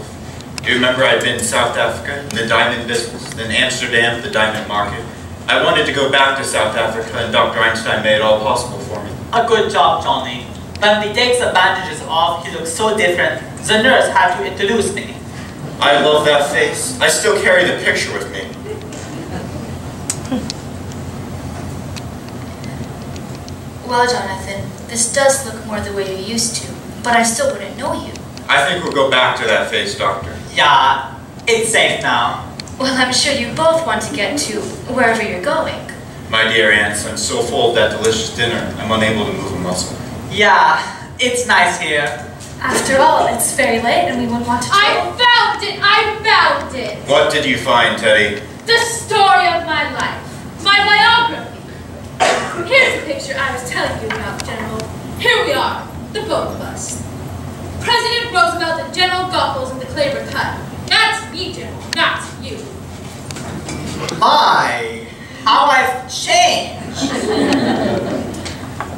You remember I'd been in South Africa, in the diamond business, then Amsterdam, the diamond market. I wanted to go back to South Africa, and Dr. Einstein made it all possible for me. A good job, Johnny. When he takes the bandages off, he looks so different. The nurse had to introduce me. I love that face. I still carry the picture with me. Well, Jonathan, this does look more the way you used to, but I still wouldn't know you. I think we'll go back to that face, Doctor. Yeah, it's safe now. Well, I'm sure you both want to get to wherever you're going. My dear aunts, I'm so full of that delicious dinner, I'm unable to move a muscle. Yeah, it's nice here. After all, it's very late and we wouldn't want to I found it! I found it! What did you find, Teddy? The story of my life. My biography. Here's the picture I was telling you about, General. Here we are, the both of us. President Roosevelt and General Goethals in the Claver Cut. That's me, General, not you. My, how I've changed.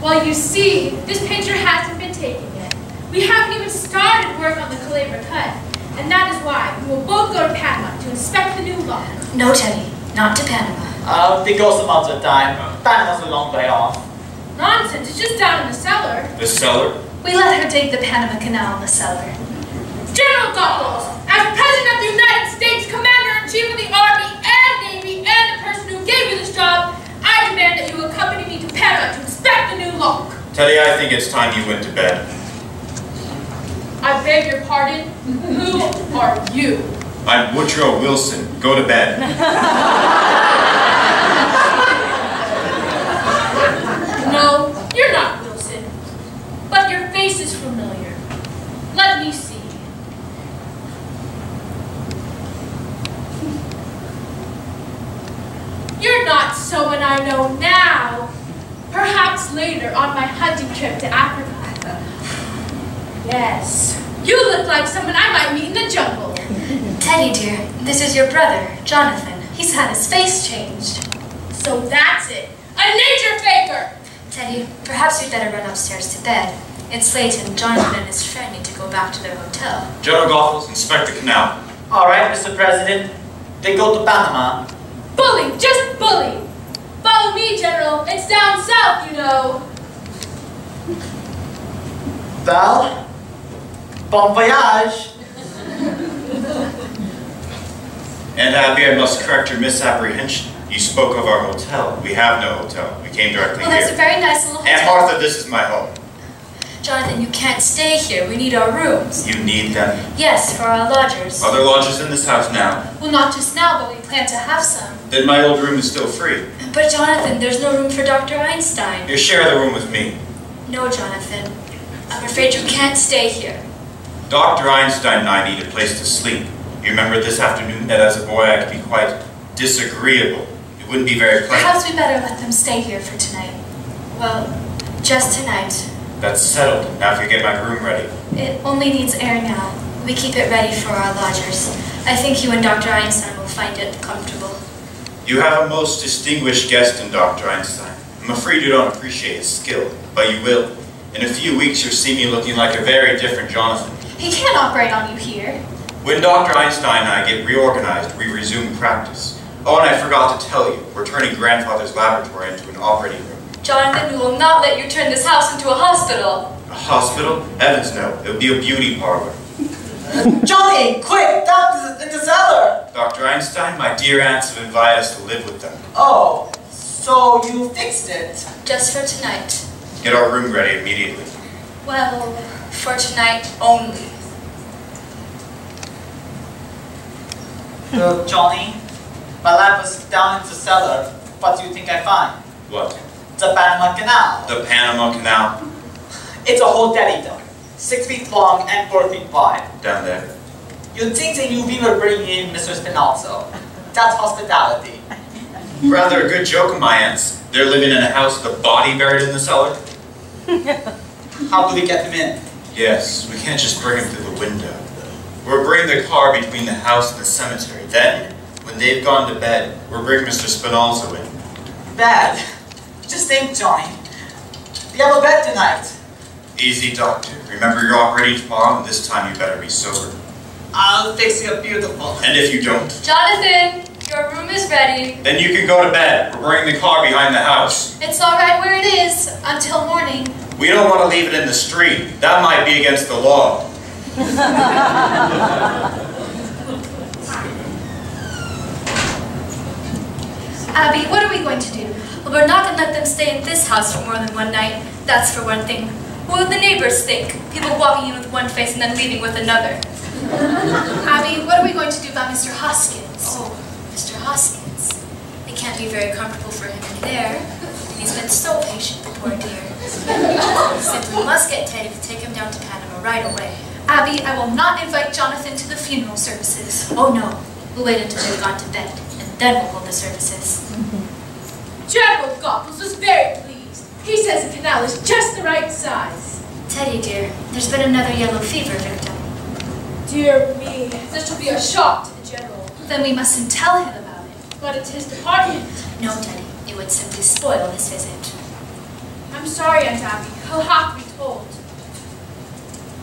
Well, you see, this picture hasn't been taken yet. We haven't even started work on the Claver Cut. And that is why we will both go to Panama to inspect the new lock. No, Teddy, not to Panama. We go some other time. Panama's a long way off. Nonsense, it's just down in the cellar. The cellar? We let her dig the Panama Canal in the cellar. General Goethals, as President of the United States, Commander-in-Chief of the Army and Navy, and the person who gave you this job, I demand that you accompany me to Panama to inspect the new lock. Teddy, I think it's time you went to bed. I beg your pardon? Who are you? I'm Woodrow Wilson. Go to bed. No, you're not Wilson. But your face is familiar. Let me see. You're not someone I know now. Perhaps later on my hunting trip to Africa. Yes, you look like someone I might meet in the jungle. Teddy, dear, this is your brother, Jonathan. He's had his face changed. So that's it. A nature faker! Teddy, Teddy, perhaps you'd better run upstairs to bed. It's late and Jonathan and his friend need to go back to their hotel. General Goethals, inspect the canal. All right, Mr. President. They go to Panama. Bully, just bully. Follow me, General. It's down south, you know. Well, bon voyage. And Abby, I must correct your misapprehension. You spoke of our hotel. We have no hotel. We came directly Well, that's a here. very nice little hotel. Aunt Martha, this is my home. Jonathan, you can't stay here. We need our rooms. You need them. Yes, for our lodgers. Are there lodgers in this house now? Well, not just now, but we plan to have some. Then my old room is still free. But Jonathan, there's no room for Dr. Einstein. You share the room with me. No, Jonathan. I'm afraid you can't stay here. Dr. Einstein and I need a place to sleep. You remember this afternoon that as a boy I could be quite disagreeable. It wouldn't be very pleasant. Perhaps we better let them stay here for tonight. Well, just tonight. That's settled. Now if you get my room ready. It only needs air now. We keep it ready for our lodgers. I think you and Dr. Einstein will find it comfortable. You have a most distinguished guest in Dr. Einstein. I'm afraid you don't appreciate his skill, but you will. In a few weeks you'll see me looking like a very different Jonathan. He can't operate on you here. When Dr. Einstein and I get reorganized, we resume practice. Oh, and I forgot to tell you, we're turning grandfather's laboratory into an operating room. Jonathan, we will not let you turn this house into a hospital. A hospital? Heavens no, it would be a beauty parlor. Johnny, quick, down in the cellar. Dr. Einstein, my dear aunts have invited us to live with them. Oh, so you fixed it. Just for tonight. Get our room ready immediately. Well, for tonight only. Look, Johnny, my lab was down in the cellar. What do you think I find? What? The Panama Canal. The Panama Canal? It's a whole daddy duck, 6 feet long and 4 feet wide. Down there. You'd think they knew we were bringing in Mr. Spinozzo. That's hospitality. Rather a good joke of my aunt's. They're living in a house with a body buried in the cellar. How do we get him in? Yes, we can't just bring him through the window. We'll bring the car between the house and the cemetery. Then, when they've gone to bed, we'll bring Mr. Spinozzo in. Bad. Just think, Johnny. We have a bed tonight. Easy, doctor. Remember you're operating tomorrow, and this time you better be sober. I'll fix you beautiful. And if you don't, Jonathan, your room is ready. then you can go to bed. We're bringing the car behind the house. It's all right where it is until morning. We don't want to leave it in the street. That might be against the law. Abby, what are we going to do? Well, we're not going to let them stay in this house for more than one night. That's for one thing. What will the neighbors think? People walking in with one face and then leaving with another. Abby, what are we going to do about Mr. Hoskins? Oh, Mr. Hoskins. It can't be very comfortable for him in there. And he's been so patient, the poor dear. Simply must get Teddy to take him down to Panama right away. Abby, I will not invite Jonathan to the funeral services. Oh no, we'll wait until they've gone to bed, and then we'll hold the services. General Goethals was very pleased. He says the canal is just the right size. Teddy dear, there's been another yellow fever victim. Dear me, this will be a shock to the General. Then we mustn't tell him about it. But it's his department. No, Teddy, it would simply spoil his visit. I'm sorry, Aunt Abby. He'll have to be told.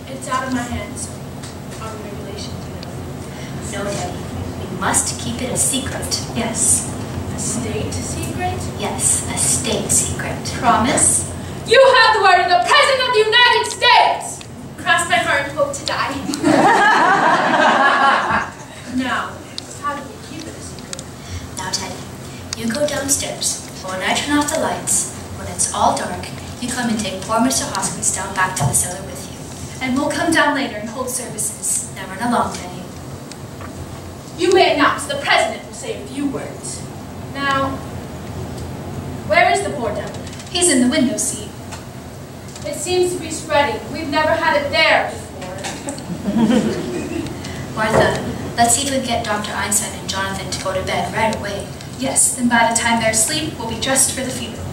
It's out of my hands. Our regulations, you know. No, Teddy, we must keep it a secret. Yes. A state secret? Yes, a state secret. Promise? You have the word of the President of the United States! Cross my heart and hope to die. Now, how do we keep it a secret? Now, Teddy, you go downstairs. When I turn off the lights, when it's all dark, you come and take poor Mr. Hoskins down back to the cellar with you. And we'll come down later and hold services. Now run along, Teddy. You may announce the President will say a few words. Now, where is the poor devil? He's in the window seat. It seems to be spreading. We've never had it there before. Martha, let's see if we can get Dr. Einstein and Jonathan to go to bed right away. Yes, then by the time they're asleep, we'll be dressed for the funeral.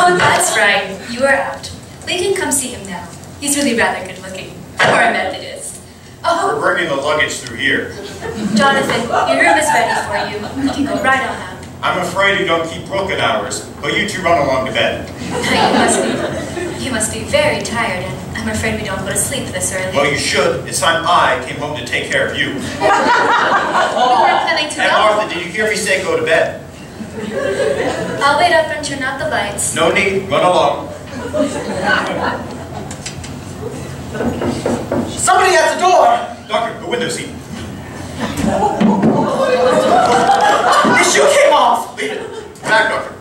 Oh, that's right. You are out. We can come see him now. He's really rather good looking. For a Methodist. We're bringing the luggage through here. Jonathan, your room is ready for you. You can go right on out. I'm afraid you don't keep broken hours, but you two run along to bed. You must be very tired, and I'm afraid we don't go to sleep this early. Well, you should. It's time I came home to take care of you. We weren't planning to And go. Martha, did you hear me say go to bed? I'll wait up and turn out the lights. No need. Run along. Somebody at the door! Doctor, the window seat. Your shoe came off! Leave it. Back, Doctor.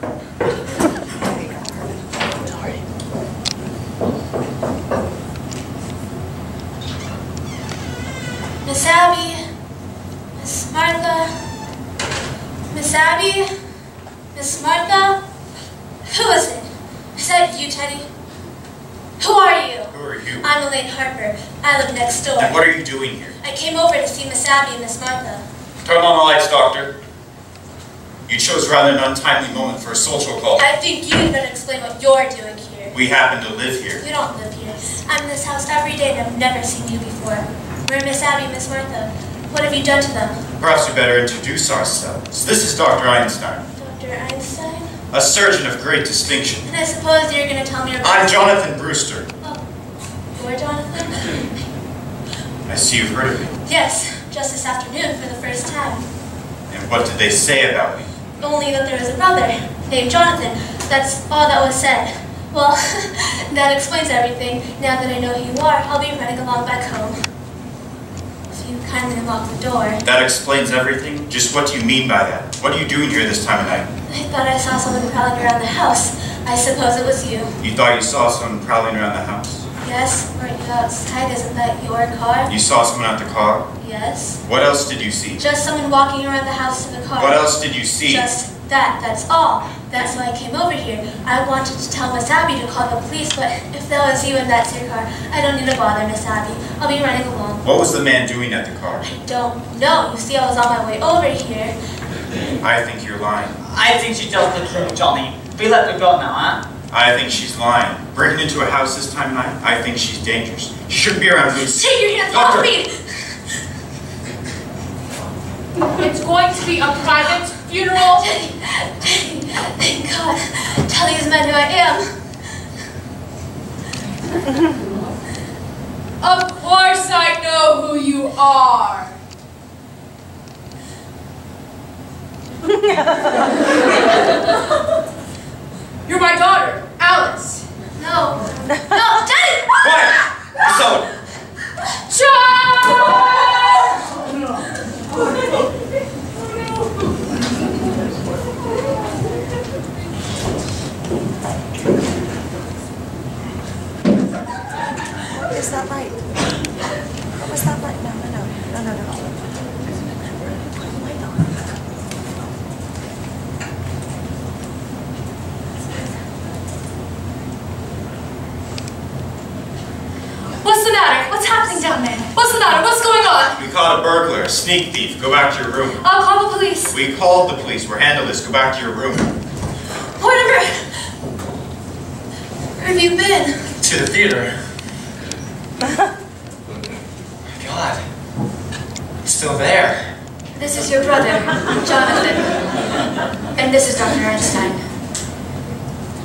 Miss Abby, Miss Martha, Miss Abby, Miss Martha, who is it? Is that you, Teddy? Who are you? Who are you? I'm Elaine Harper. I live next door. And what are you doing here? I came over to see Miss Abby and Miss Martha. Turn on the lights, Doctor. You chose rather an untimely moment for a social call. I think you better explain what you're doing here. We happen to live here. You don't live here. I'm in this house every day and I've never seen you before. Where are Miss Abby and Miss Martha? What have you done to them? Perhaps we better introduce ourselves. This is Dr. Einstein, Dr. Einstein? a surgeon of great distinction. And I suppose you're going to tell me about... I'm Jonathan Brewster. Oh, you're Jonathan? I see you've heard of me. Yes, just this afternoon for the first time. And what did they say about me? Only that there was a brother named Jonathan. That's all that was said. Well, that explains everything. Now that I know who you are, I'll be running along back home. If you kindly unlock the door. That explains everything? Just what do you mean by that? What are you doing here this time of night? I thought I saw someone prowling around the house. I suppose it was you. You thought you saw someone prowling around the house? Yes, weren't you outside? Isn't that your car? You saw someone at the car? Yes. What else did you see? Just someone walking around the house to the car. What else did you see? Just that, that's all. That's why I came over here. I wanted to tell Miss Abby to call the police, but if that was you and that's your car, I don't need to bother Miss Abby. I'll be running along. What was the man doing at the car? I don't know. You see, I was on my way over here. I think you're lying. I think she tells the truth, Johnny. We let her go now, huh? I think she's lying. Breaking into a house this time of night, I think she's dangerous. She shouldn't be around loose. Take your hands Doctor. off me! It's going to be a private funeral. Thank God. Tell these men who I am. Of course I know who you are. You're my daughter, Alice. No. No, Daddy! Quiet! Someone! What is that light? What was that light? No. Put the light on. What's the matter? What's happening down there? What's the matter? What's going on? We caught a burglar, a sneak thief. Go back to your room. I'll call the police. We called the police. We're handling this. Go back to your room. Where have you been? To the theater. My God. It's still there. This is your brother, Jonathan. And this is Dr. Einstein.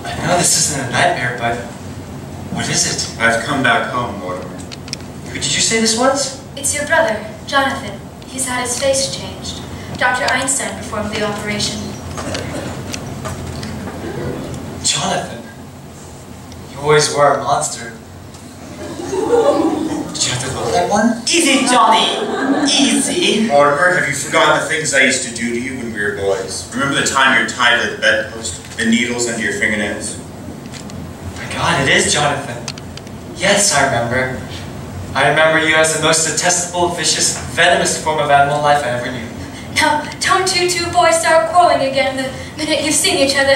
I know this isn't a nightmare, but what is it? I've come back home, Mortimer. Who did you say this was? It's your brother, Jonathan. He's had his face changed. Dr. Einstein performed the operation. Jonathan. You always were a monster. Did you have to look like one? Easy, Johnny. Easy. Mortimer, have you forgotten the things I used to do to you when we were boys? Remember the time you were tied to the bedpost? The needles under your fingernails? My God, it is Jonathan. Yes, I remember. I remember you as the most detestable, vicious, venomous form of animal life I ever knew. Now, don't you two boys start quarreling again the minute you've seen each other.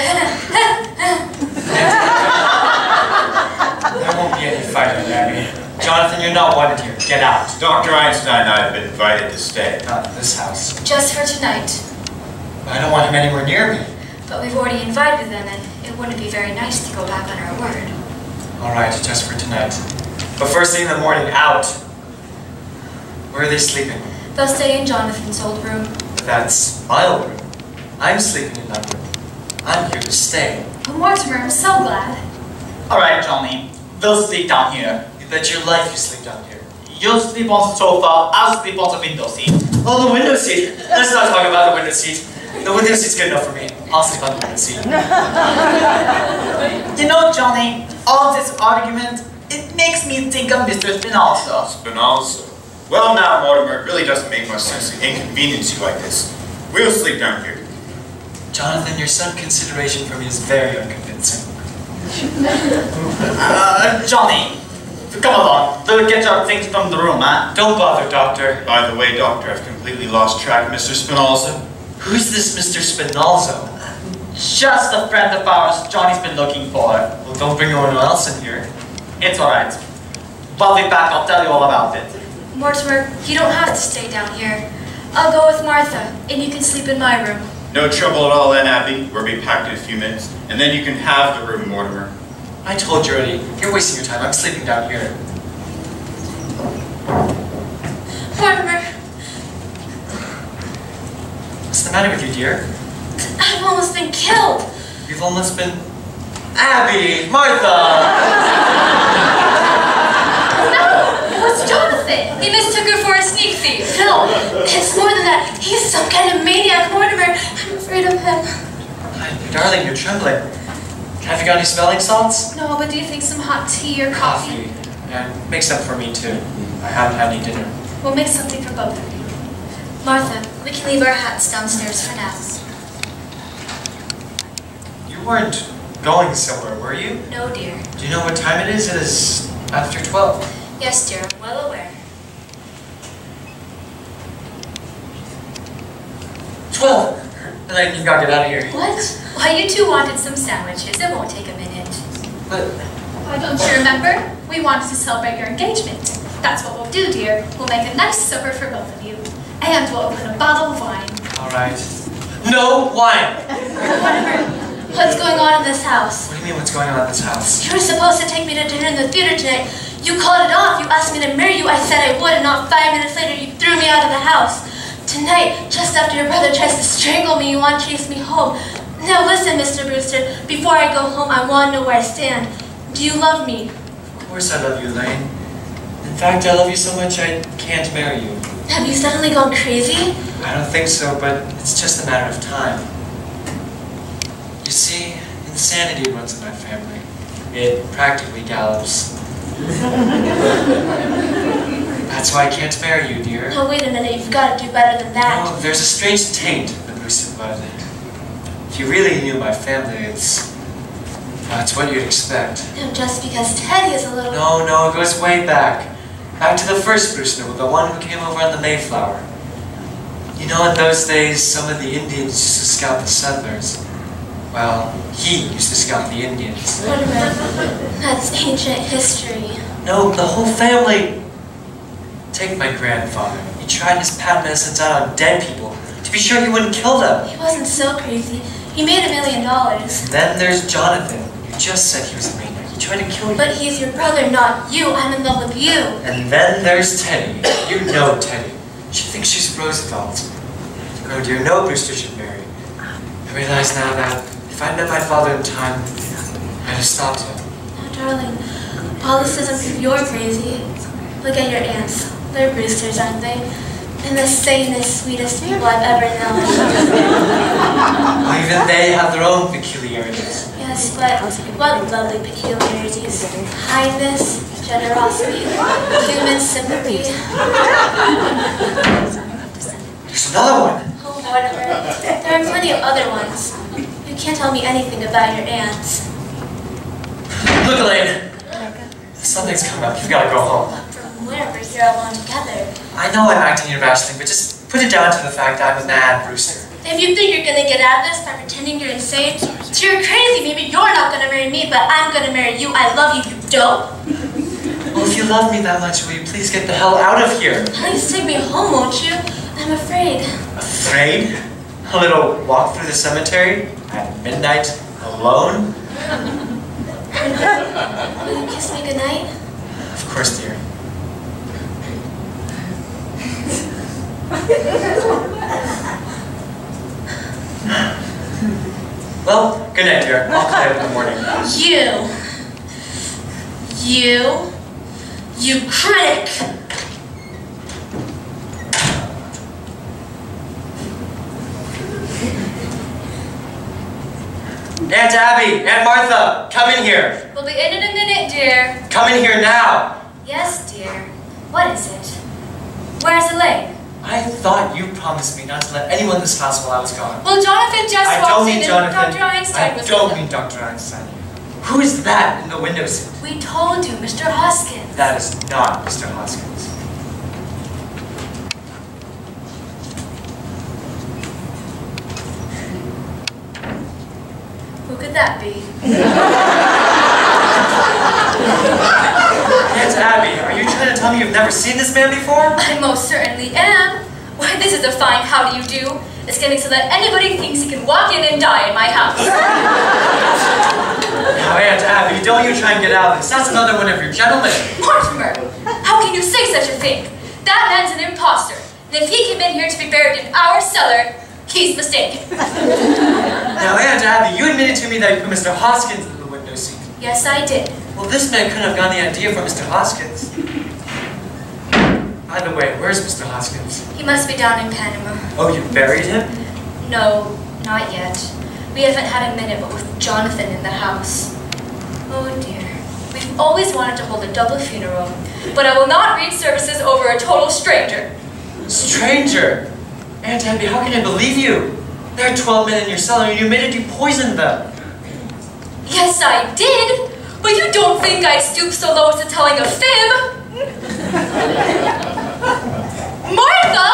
There won't be any fighting, Abby. Jonathan, you're not wanted here. Get out. Dr. Einstein and I have been invited to stay. Not in this house. Just for tonight. I don't want him anywhere near me. But we've already invited them, and it wouldn't be very nice to go back on our word. Alright, just for tonight. But first thing in the morning, out! Where are they sleeping? They'll stay in Jonathan's old room. That's my old room. I'm sleeping in that room. I'm here to stay. Oh, Mortimer, I'm so glad. Alright, Johnny. We'll sleep down here. You bet your life you sleep down here. You'll sleep on the sofa, I'll sleep on the window seat. Oh, the window seat! Let's not talk about the window seat. The window seat's good enough for me. I'll sleep on the window seat. You know, Johnny, all this argument, it makes me think of Mr. Spinoza. Spinoza. Well now, Mortimer, it really doesn't make much sense to inconvenience you like this. We'll sleep down here. Jonathan, your sudden consideration for me is very unconvincing. Johnny, come along. We'll get our things from the room, huh? Don't bother, Doctor. By the way, Doctor, I've completely lost track of Mr. Spinoza. Who's this Mr. Spinalzo? Just a friend of ours Johnny's been looking for. Well, don't bring anyone else in here. It's alright. I'll be back, I'll tell you all about it. Mortimer, you don't have to stay down here. I'll go with Martha, and you can sleep in my room. No trouble at all then, Abby. We'll be packed in a few minutes. And then you can have the room, Mortimer. I told you already. You're wasting your time. I'm sleeping down here. Mortimer, What's the matter with you, dear? I've almost been killed. You've almost been... Abby! Martha! What's Jonathan? He mistook her for a sneak thief. No, it's more than that. He's some kind of maniac, Mortimer. I'm afraid of him. Darling, you're trembling. Have you got any smelling salts? No, but do you think some hot tea or coffee? Yeah, make some for me too. I haven't had any dinner. We'll make something for both of you. Martha, we can leave our hats downstairs for now. You weren't going somewhere, were you? No, dear. Do you know what time it is? It is after 12. Yes, dear, I'm well aware. 12! Then you've got to get out of here. What? Why, you two wanted some sandwiches. It won't take a minute. But Why, don't you remember? We wanted to celebrate your engagement. That's what we'll do, dear. We'll make a nice supper for both of you. And we'll open a bottle of wine. alright. No wine! What's going on in this house? What do you mean what's going on in this house? You were supposed to take me to dinner in the theater tonight. You called it off. You asked me to marry you. I said I would, and not 5 minutes later you threw me out of the house. Tonight, just after your brother tries to strangle me, you want to chase me home. Now listen, Mr. Brewster. Before I go home, I want to know where I stand. Do you love me? Of course I love you, Elaine. In fact, I love you so much I can't marry you. Have you suddenly gone crazy? I don't think so, but it's just a matter of time. You see, insanity runs in my family. It practically gallops. That's why I can't marry you, dear. Oh, wait a minute. You've got to do better than that. No, there's a strange taint in the Brewster blood. If you really knew my family, it's what you'd expect. No, just because Teddy is a little... No, it goes way back. Back to the first Brewster, the one who came over on the Mayflower. You know, in those days, some of the Indians used to scout the settlers. Well, he used to scout the Indians. Wait a minute. That's ancient history. No, the whole family. Take my grandfather. He tried his patent medicines out on dead people to be sure he wouldn't kill them. He wasn't so crazy. He made $1 million. Then there's Jonathan. You just said he was a maniac. He tried to kill you. But he's your brother, not you. I'm in love with you. And then there's Teddy. You know Teddy. She thinks she's Roosevelt. Oh dear, no Brewster should marry. I realize now that if I met my father in time, I'd have stopped him. Oh, darling, all this doesn't prove you're crazy. Look at your aunts. They're Brewsters, aren't they? And the sanest, sweetest people I've ever known. Well, even they have their own peculiarities. Yes, but what lovely peculiarities. Kindness, generosity, human sympathy. There's another one. Oh, Mortimer, there are plenty of other ones. You can't tell me anything about your aunts. Look, Elaine. Something's coming up. You've got to go home. From where? We're here alone together. I know I'm acting irrationally, but just put it down to the fact I'm a mad Brewster. If you think you're going to get out of this by pretending you're insane, you're crazy. Maybe you're not going to marry me, but I'm going to marry you. I love you, you dope. Well, if you love me that much, will you please get the hell out of here? Please take me home, won't you? I'm afraid. Afraid? A little walk through the cemetery? At midnight? Alone? Will you kiss me goodnight? Of course, dear. Well, good night, dear. I'll call you up in the morning. You critic! Aunt Abby! Aunt Martha! Come in here! We'll be in a minute, dear. Come in here now! Yes, dear. What is it? Where's Elaine? I thought you promised me not to let anyone in this house while I was gone. Well, Jonathan just I walked don't in mean and Jonathan. Dr. Einstein was I don't with him. mean Dr. Einstein. Who is that in the window seat? We told you, Mr. Hoskins. That is not Mr. Hoskins. Who could that be? Aunt Abby, are you trying to tell me you've never seen this man before? I most certainly am. Why, this is a fine how do you do. It's getting so that anybody thinks he can walk in and die in my house. Now, Aunt Abby, don't you try and get out of this. That's another one of your gentlemen. Mortimer, how can you say such a thing? That man's an imposter. And if he came in here to be buried in our cellar, he's mistaken. Now, Aunt Abby, you admitted to me that you put Mr. Hoskins in the window seat. Yes, I did. Well, this man couldn't have gotten the idea from Mr. Hoskins. By the way, where's Mr. Hoskins? He must be down in Panama. Oh, you buried him? No, not yet. We haven't had a minute, but with Jonathan in the house. Oh dear. We've always wanted to hold a double funeral, but I will not read services over a total stranger. Stranger? Aunt Abby, how can I believe you? There are 12 men in your cellar and you admitted you poisoned them. Yes, I did. But you don't think I stoop so low as to telling a fib? Martha!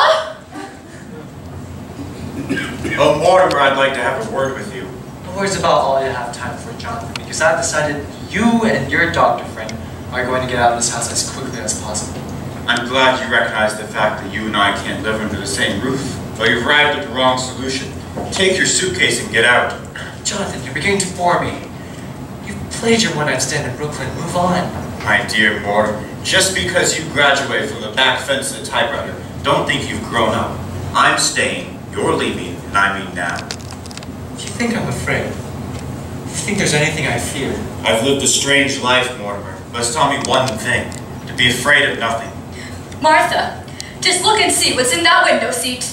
Oh, Mortimer, I'd like to have a word with you. The word's about all I have time for, Jonathan, because I've decided you and your doctor friend are going to get out of this house as quickly as possible. I'm glad you recognize the fact that you and I can't live under the same roof, but you've arrived at the wrong solution. Take your suitcase and get out. Jonathan, you're beginning to bore me. You've played your one-night stand in Brooklyn. Move on. My dear Mortimer, just because you graduated from the back fence of the typewriter, don't think you've grown up. I'm staying, you're leaving, and I mean now. You think I'm afraid? You think there's anything I fear? I've lived a strange life, Mortimer, but it's taught me one thing, to be afraid of nothing. Martha, just look and see what's in that window seat.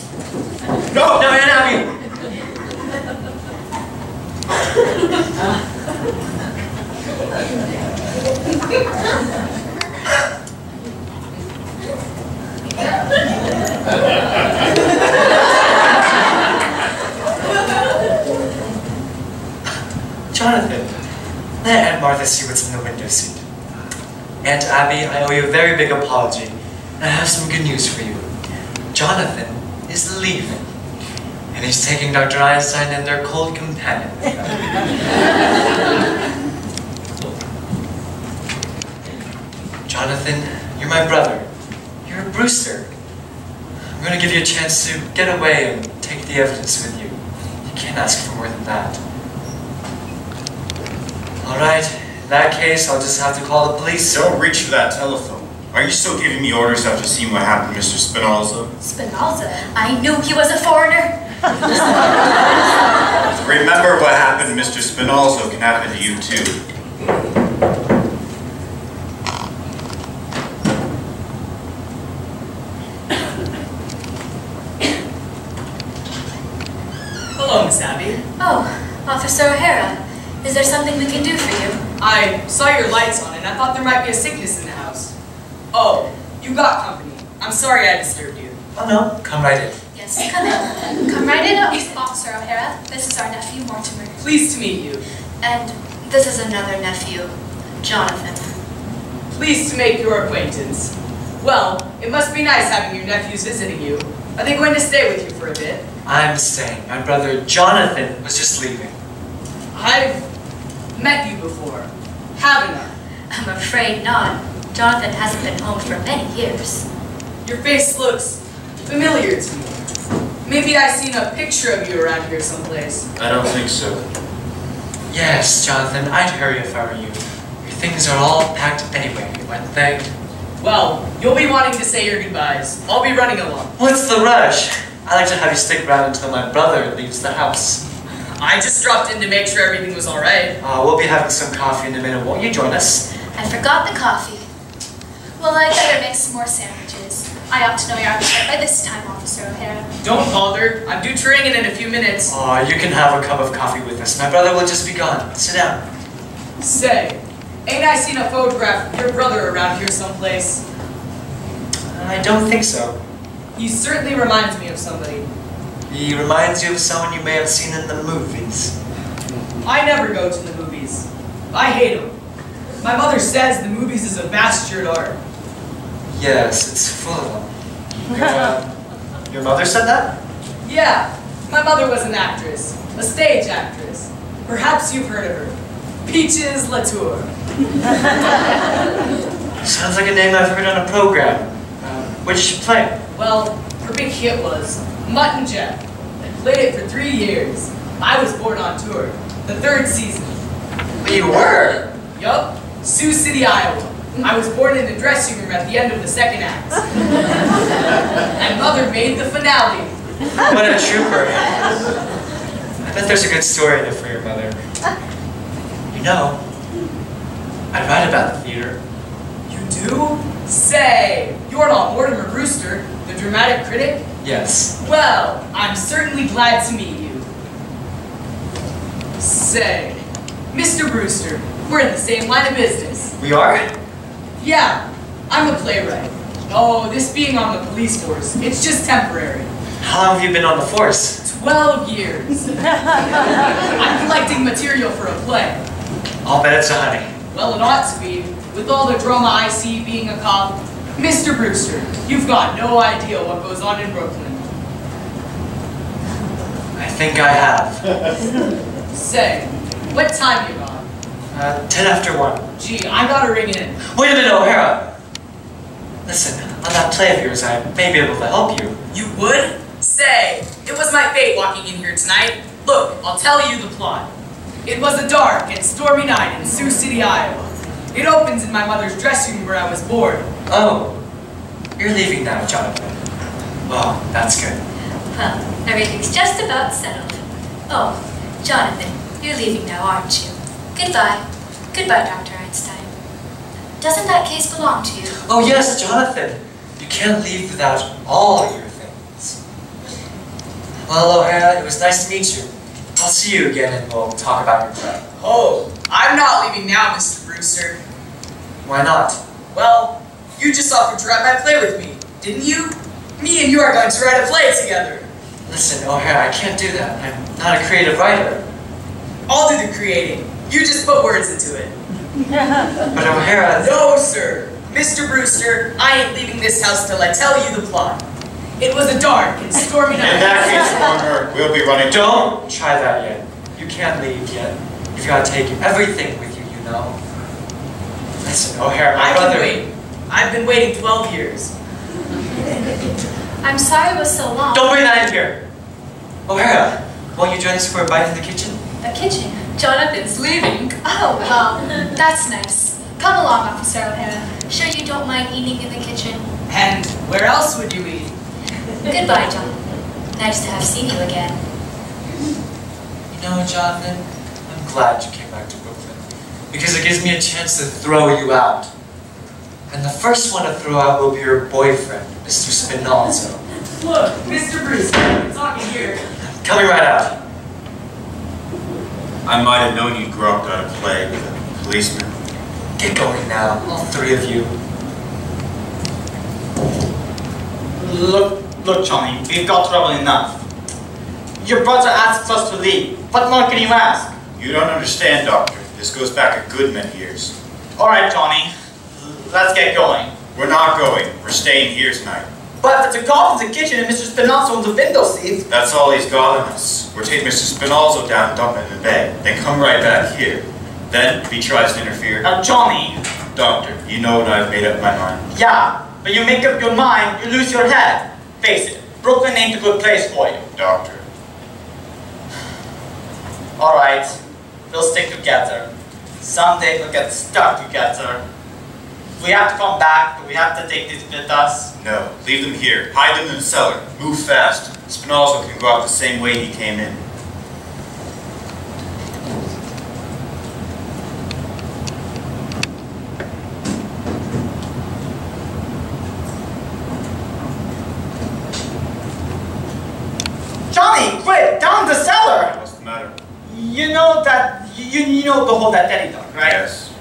No! No, Aunt Abby! Jonathan, let Aunt Martha see what's in the window seat. Aunt Abby, I owe you a very big apology, and I have some good news for you. Jonathan is leaving, and he's taking Dr. Einstein and their cold companion. Jonathan, you're my brother. You're a Brewster. I'm going to give you a chance to get away and take the evidence with you. You can't ask for more than that. Alright, in that case, I'll just have to call the police. Don't reach for that telephone. Are you still giving me orders after seeing what happened to Mr. Spinoza? Spinoza? I knew he was a foreigner. Remember what happened to Mr. Spinoza can happen to you too. Hello, Miss Abby. Oh, Officer O'Hara. Is there something we can do for you? I saw your lights on and I thought there might be a sickness in the house. Oh, you got company. I'm sorry I disturbed you. Oh no, come right in. Yes, come in. Come right in, Officer O'Hara. This is our nephew, Mortimer. Pleased to meet you. And this is another nephew, Jonathan. Pleased to make your acquaintance. Well, it must be nice having your nephews visiting you. Are they going to stay with you for a bit? I'm staying. My brother Jonathan was just leaving. I've met you before, haven't I? I'm afraid not. Jonathan hasn't been home for many years. Your face looks familiar to me. Maybe I seen a picture of you around here someplace. I don't think so. Yes, Jonathan, I'd hurry if I were you. Your things are all packed anyway, aren't they? Well, you'll be wanting to say your goodbyes. I'll be running along. What's the rush? I like to have you stick around until my brother leaves the house. I just dropped in to make sure everything was alright. We'll be having some coffee in a minute. Won't you join us? I forgot the coffee. Well, I better make some more sandwiches. I ought to know your appetite by this time, Officer O'Hara. Don't bother. I'm due to ring in a few minutes. You can have a cup of coffee with us. My brother will just be gone. Sit down. Say, ain't I seen a photograph of your brother around here someplace? I don't think so. He certainly reminds me of somebody. He reminds you of someone you may have seen in the movies. I never go to the movies. I hate them. My mother says the movies is a bastard art. Yes, it's full of them. Your mother said that? Yeah, my mother was an actress, a stage actress. Perhaps you've heard of her. Peaches Latour. Sounds like a name I've heard on a program. What did she play? Well, her big hit was Mutt and Jeff. I played it for 3 years. I was born on tour, the 3rd season. You were? Yup, Sioux City, Iowa. I was born in the dressing room at the end of the 2nd act. And Mother made the finale. What a trooper. I bet there's a good story in it for your mother. You know, I write about the theater. You do? Say, you're not Mortimer Brewster, the dramatic critic? Yes. Well, I'm certainly glad to meet you. Say, Mr. Brewster, we're in the same line of business. We are? Yeah, I'm a playwright. Oh, this being on the police force, it's just temporary. How long have you been on the force? 12 years. I'm collecting material for a play. I'll bet it's a honey. Well, it ought to be. With all the drama I see being a cop. Mr. Brewster, you've got no idea what goes on in Brooklyn. I think I have. Say, what time you on? 10 after 1. Gee, I gotta ring in. Wait a minute, O'Hara! Listen, on that play of yours, I may be able to help you. You would? Say, it was my fate walking in here tonight. Look, I'll tell you the plot. It was a dark and stormy night in Sioux City, Iowa. It opens in my mother's dressing room where I was born. Oh, you're leaving now, Jonathan. Well, that's good. Well, everything's just about settled. Oh, Jonathan, you're leaving now, aren't you? Goodbye. Goodbye, Dr. Einstein. Doesn't that case belong to you? Oh yes, Jonathan. You can't leave without all your things. Well, O'Hara, it was nice to meet you. I'll see you again and we'll talk about your play. Oh, I'm not leaving now, Mr. Brewster. Why not? Well, you just offered to write my play with me, didn't you? Me and you are going to write a play together. Listen, O'Hara, I can't do that. I'm not a creative writer. I'll do the creating. You just put words into it. But O'Hara... No, sir. Mr. Brewster, I ain't leaving this house till I tell you the plot. It was a dark and stormy night. In that case, Warner, we'll be running. Don't try that yet. You can't leave yet. You've got to take everything with you, you know. Listen, O'Hara, my brother... I've been waiting 12 years. I'm sorry it was so long. Don't bring that in here! O'Hara, won't you join us for a bite in the kitchen? The kitchen? Jonathan's leaving. Oh, well, that's nice. Come along, Officer O'Hara. Sure you don't mind eating in the kitchen? And where else would you eat? Goodbye, Jonathan. Nice to have seen you again. You know, Jonathan, I'm glad you came back to Brooklyn. Because it gives me a chance to throw you out. And the first one to throw out will be your boyfriend, Mr. Spinalzo. Look, Mr. Brewster, I'm talking here. Coming right out. I might have known you'd grow up on a play with a policeman. Get going now, all 3 of you. Look, Johnny, we've got trouble enough. Your brother asks us to leave. What more can you ask? You don't understand, Doctor. This goes back a good many years. All right, Johnny. Let's get going. We're not going. We're staying here tonight. But the golf in the kitchen and Mr. Spinalzo on the window seat. That's all he's got on us. We're taking Mr. Spinalzo down and dump him in the bed. Then come right back here. Then, if he tries to interfere... Now, Johnny. Doctor, you know that I've made up my mind. Yeah, when you make up your mind, you lose your head. Face it, Brooklyn ain't a good place for you. Doctor. Alright, we'll stick together. Someday we'll get stuck together. If we have to come back, do we have to take this with us? No, leave them here. Hide them in the cellar. Move fast. Spinozzo can go out the same way he came in. Johnny, quick, down the cellar! What's the matter? You know that, you know the hole that Daddy dug, right? Yes.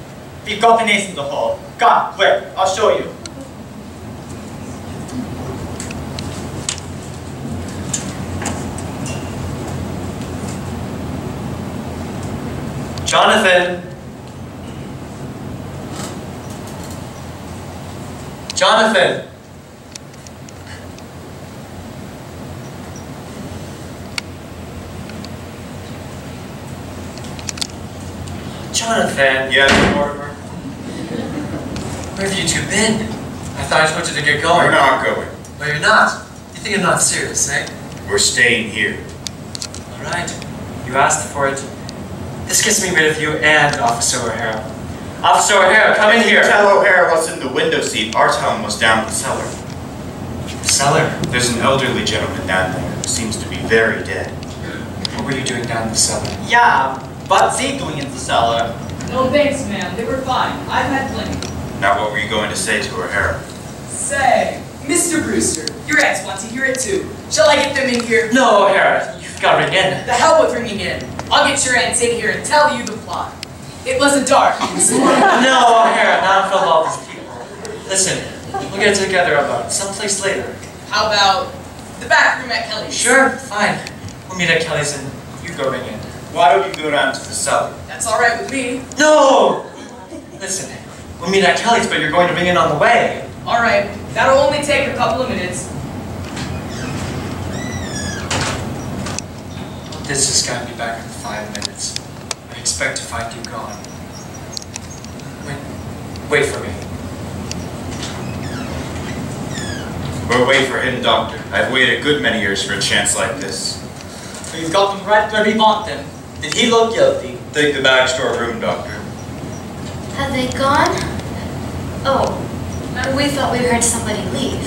We've got the nails in the hole. Come, quick, I'll show you. Jonathan! Jonathan! Jonathan! Yes, Mortimer? Where have you two been? I thought I told you to get going. We're not going. Well, you're not. You think I'm not serious, eh? We're staying here. Alright. You asked for it. This gets me rid of you and Officer O'Hara. Officer O'Hara, come in here! Tell O'Hara what's in the window seat. Our town was down in the cellar. Cellar? There's an elderly gentleman down there who seems to be very dead. What were you doing down in the cellar? Yeah, what's he doing in the cellar? No thanks, ma'am. They were fine. I've had plenty. Now what were you going to say to O'Hara? Say, Mr. Brewster, your ex wants to hear it too. Shall I get them in here? No, O'Hara, you've got to ring in. The hell with ringing in. I'll get your aunts in here and tell you the plot. It was a dark and stormy. No, O'Hara, not for all these people. Listen, we'll get together about someplace later. How about the back room at Kelly's? Sure, fine. We'll meet at Kelly's and you go ring in. Why don't you go down to the cellar? That's all right with me. No! Listen, we'll meet at Kelly's, but you're going to ring in on the way. All right, that'll only take a couple of minutes. This has got to be back in 5 minutes. I expect to find you gone. Wait for me. We'll wait for him, Doctor. I've waited a good many years for a chance like this. We've got him right where we want him. Did he look guilty? Take the bag to our room, Doctor. Have they gone? Oh, we thought we heard somebody leave.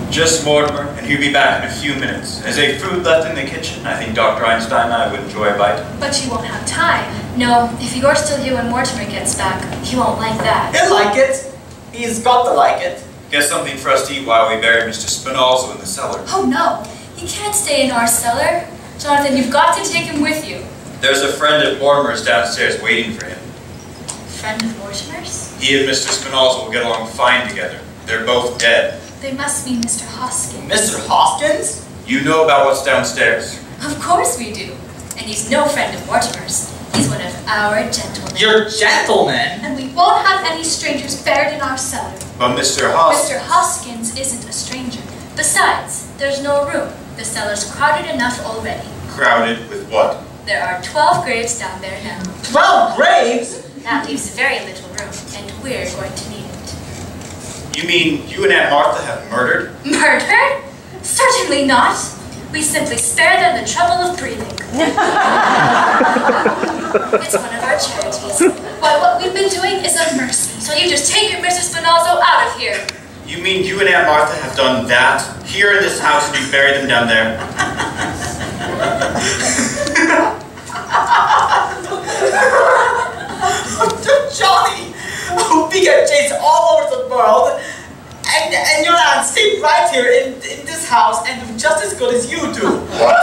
Just Mortimer, and he'll be back in a few minutes. Is there food left in the kitchen? I think Dr. Einstein and I would enjoy a bite. But you won't have time. No, if you're still here when Mortimer gets back, he won't like that. He'll like it. He's got to like it. Get something for us to eat while we bury Mr. Spinozzo in the cellar. Oh no, he can't stay in our cellar. Jonathan, you've got to take him with you. There's a friend of Mortimer's downstairs waiting for him. Friend of Mortimer's? He and Mr. Spinozzo will get along fine together. They're both dead. They must mean Mr. Hoskins. Mr. Hoskins? You know about what's downstairs? Of course we do. And he's no friend of Mortimer's. He's one of our gentlemen. You're gentlemen? And we won't have any strangers buried in our cellar. But Mr. Hoskins... Mr. Hoskins isn't a stranger. Besides, there's no room. The cellar's crowded enough already. Crowded with what? There are 12 graves down there now. 12 graves? That leaves very little room, and we're going to need it. You mean you and Aunt Martha have murdered? Murder? Certainly not. We simply spare them the trouble of breathing. It's one of our charities. Why, what we've been doing is a mercy. So you just take your Mrs. Spinozzo out of here. You mean you and Aunt Martha have done that here in this house and you buried them down there? Johnny! We get chased all over the world, and your aunt stayed right here in this house and do just as good as you do. What?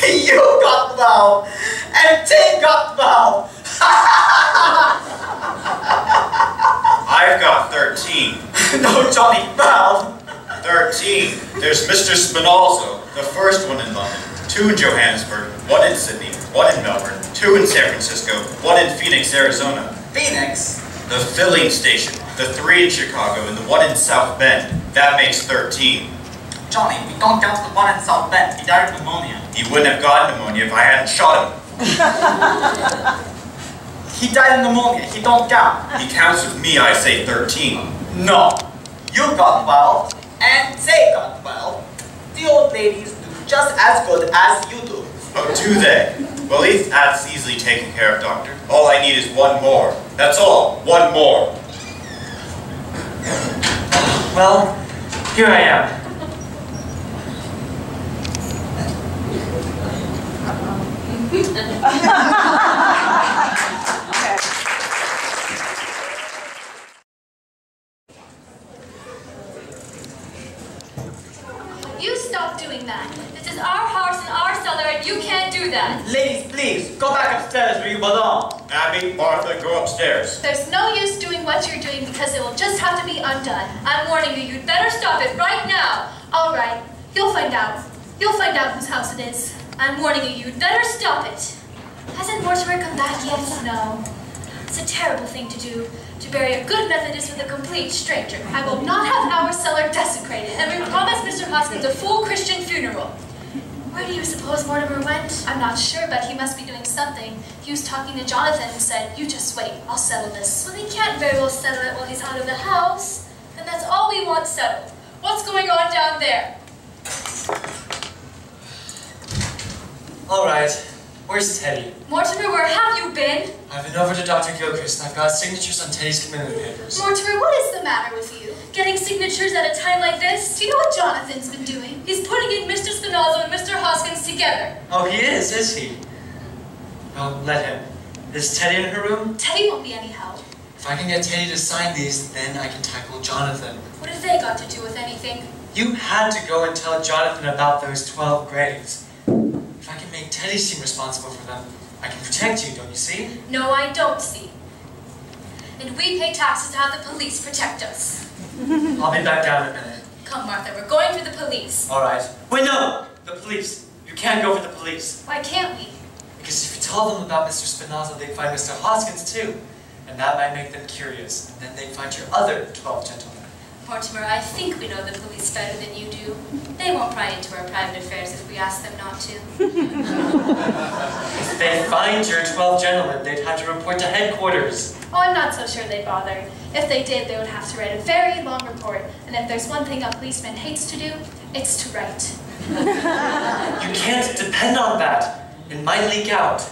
You got well, and Tim got well. I've got 13. No, Johnny, 12. 13. There's Mr. Spinozzo, the first one in London, 2 in Johannesburg, 1 in Sydney, 1 in Melbourne, 2 in San Francisco, 1 in Phoenix, Arizona. Phoenix? The filling station, the 3 in Chicago, and the 1 in South Bend. That makes 13. Johnny, we don't count the one in South Bend. He died of pneumonia. He wouldn't have gotten pneumonia if I hadn't shot him. He died of pneumonia. He don't count. He counts with me, I say 13. No. You've gotten well, and they've gotten well. The old ladies do just as good as you do. Oh, do they? Well, that's easily taken care of, Doctor. All I need is one more. That's all. One more. Well, here I am. You stop doing that. This is our house and our cellar, and you can't do that. Ladies, please, go back upstairs where you belong. Abby, Martha, go upstairs. There's no use doing what you're doing because it will just have to be undone. I'm warning you, you'd better stop it right now. All right, you'll find out. You'll find out whose house it is. I'm warning you, you'd better stop it. Hasn't Mortimer come back yet? No. It's a terrible thing to do, to bury a good Methodist with a complete stranger. I will not have our cellar desecrated. And we promised Mr. Hoskins a full Christian funeral. Where do you suppose Mortimer went? I'm not sure, but he must be doing something. He was talking to Jonathan and said, "You just wait, I'll settle this." Well, he can't very well settle it while he's out of the house. And that's all we want settled. What's going on down there? All right, where's Teddy? Mortimer, where have you been? I've been over to Dr. Gilchrist, and I've got signatures on Teddy's commitment papers. Mortimer, what is the matter with you? Getting signatures at a time like this? Do you know what Jonathan's been doing? He's putting in Mr. Spinozzo and Mr. Hoskins together. Oh, he is he? Well, let him. Is Teddy in her room? Teddy won't be any help. If I can get Teddy to sign these, then I can tackle Jonathan. What have they got to do with anything? You had to go and tell Jonathan about those 12 graves. If I can make Teddy seem responsible for them, I can protect you, don't you see? No, I don't see. And we pay taxes to have the police protect us. I'll be back down in a minute. Come, Martha, we're going for the police. All right. Wait, no! The police. You can't go for the police. Why can't we? Because if you tell them about Mr. Spinozza, they'd find Mr. Hoskins too. And that might make them curious. And then they'd find your other 12 gentlemen. Mortimer, I think we know the police better than you do. They won't pry into our private affairs if we ask them not to. If they find your 12 gentlemen, they'd have to report to headquarters. Oh, I'm not so sure they'd bother. If they did, they would have to write a very long report. And if there's one thing a policeman hates to do, it's to write. You can't depend on that. It might leak out.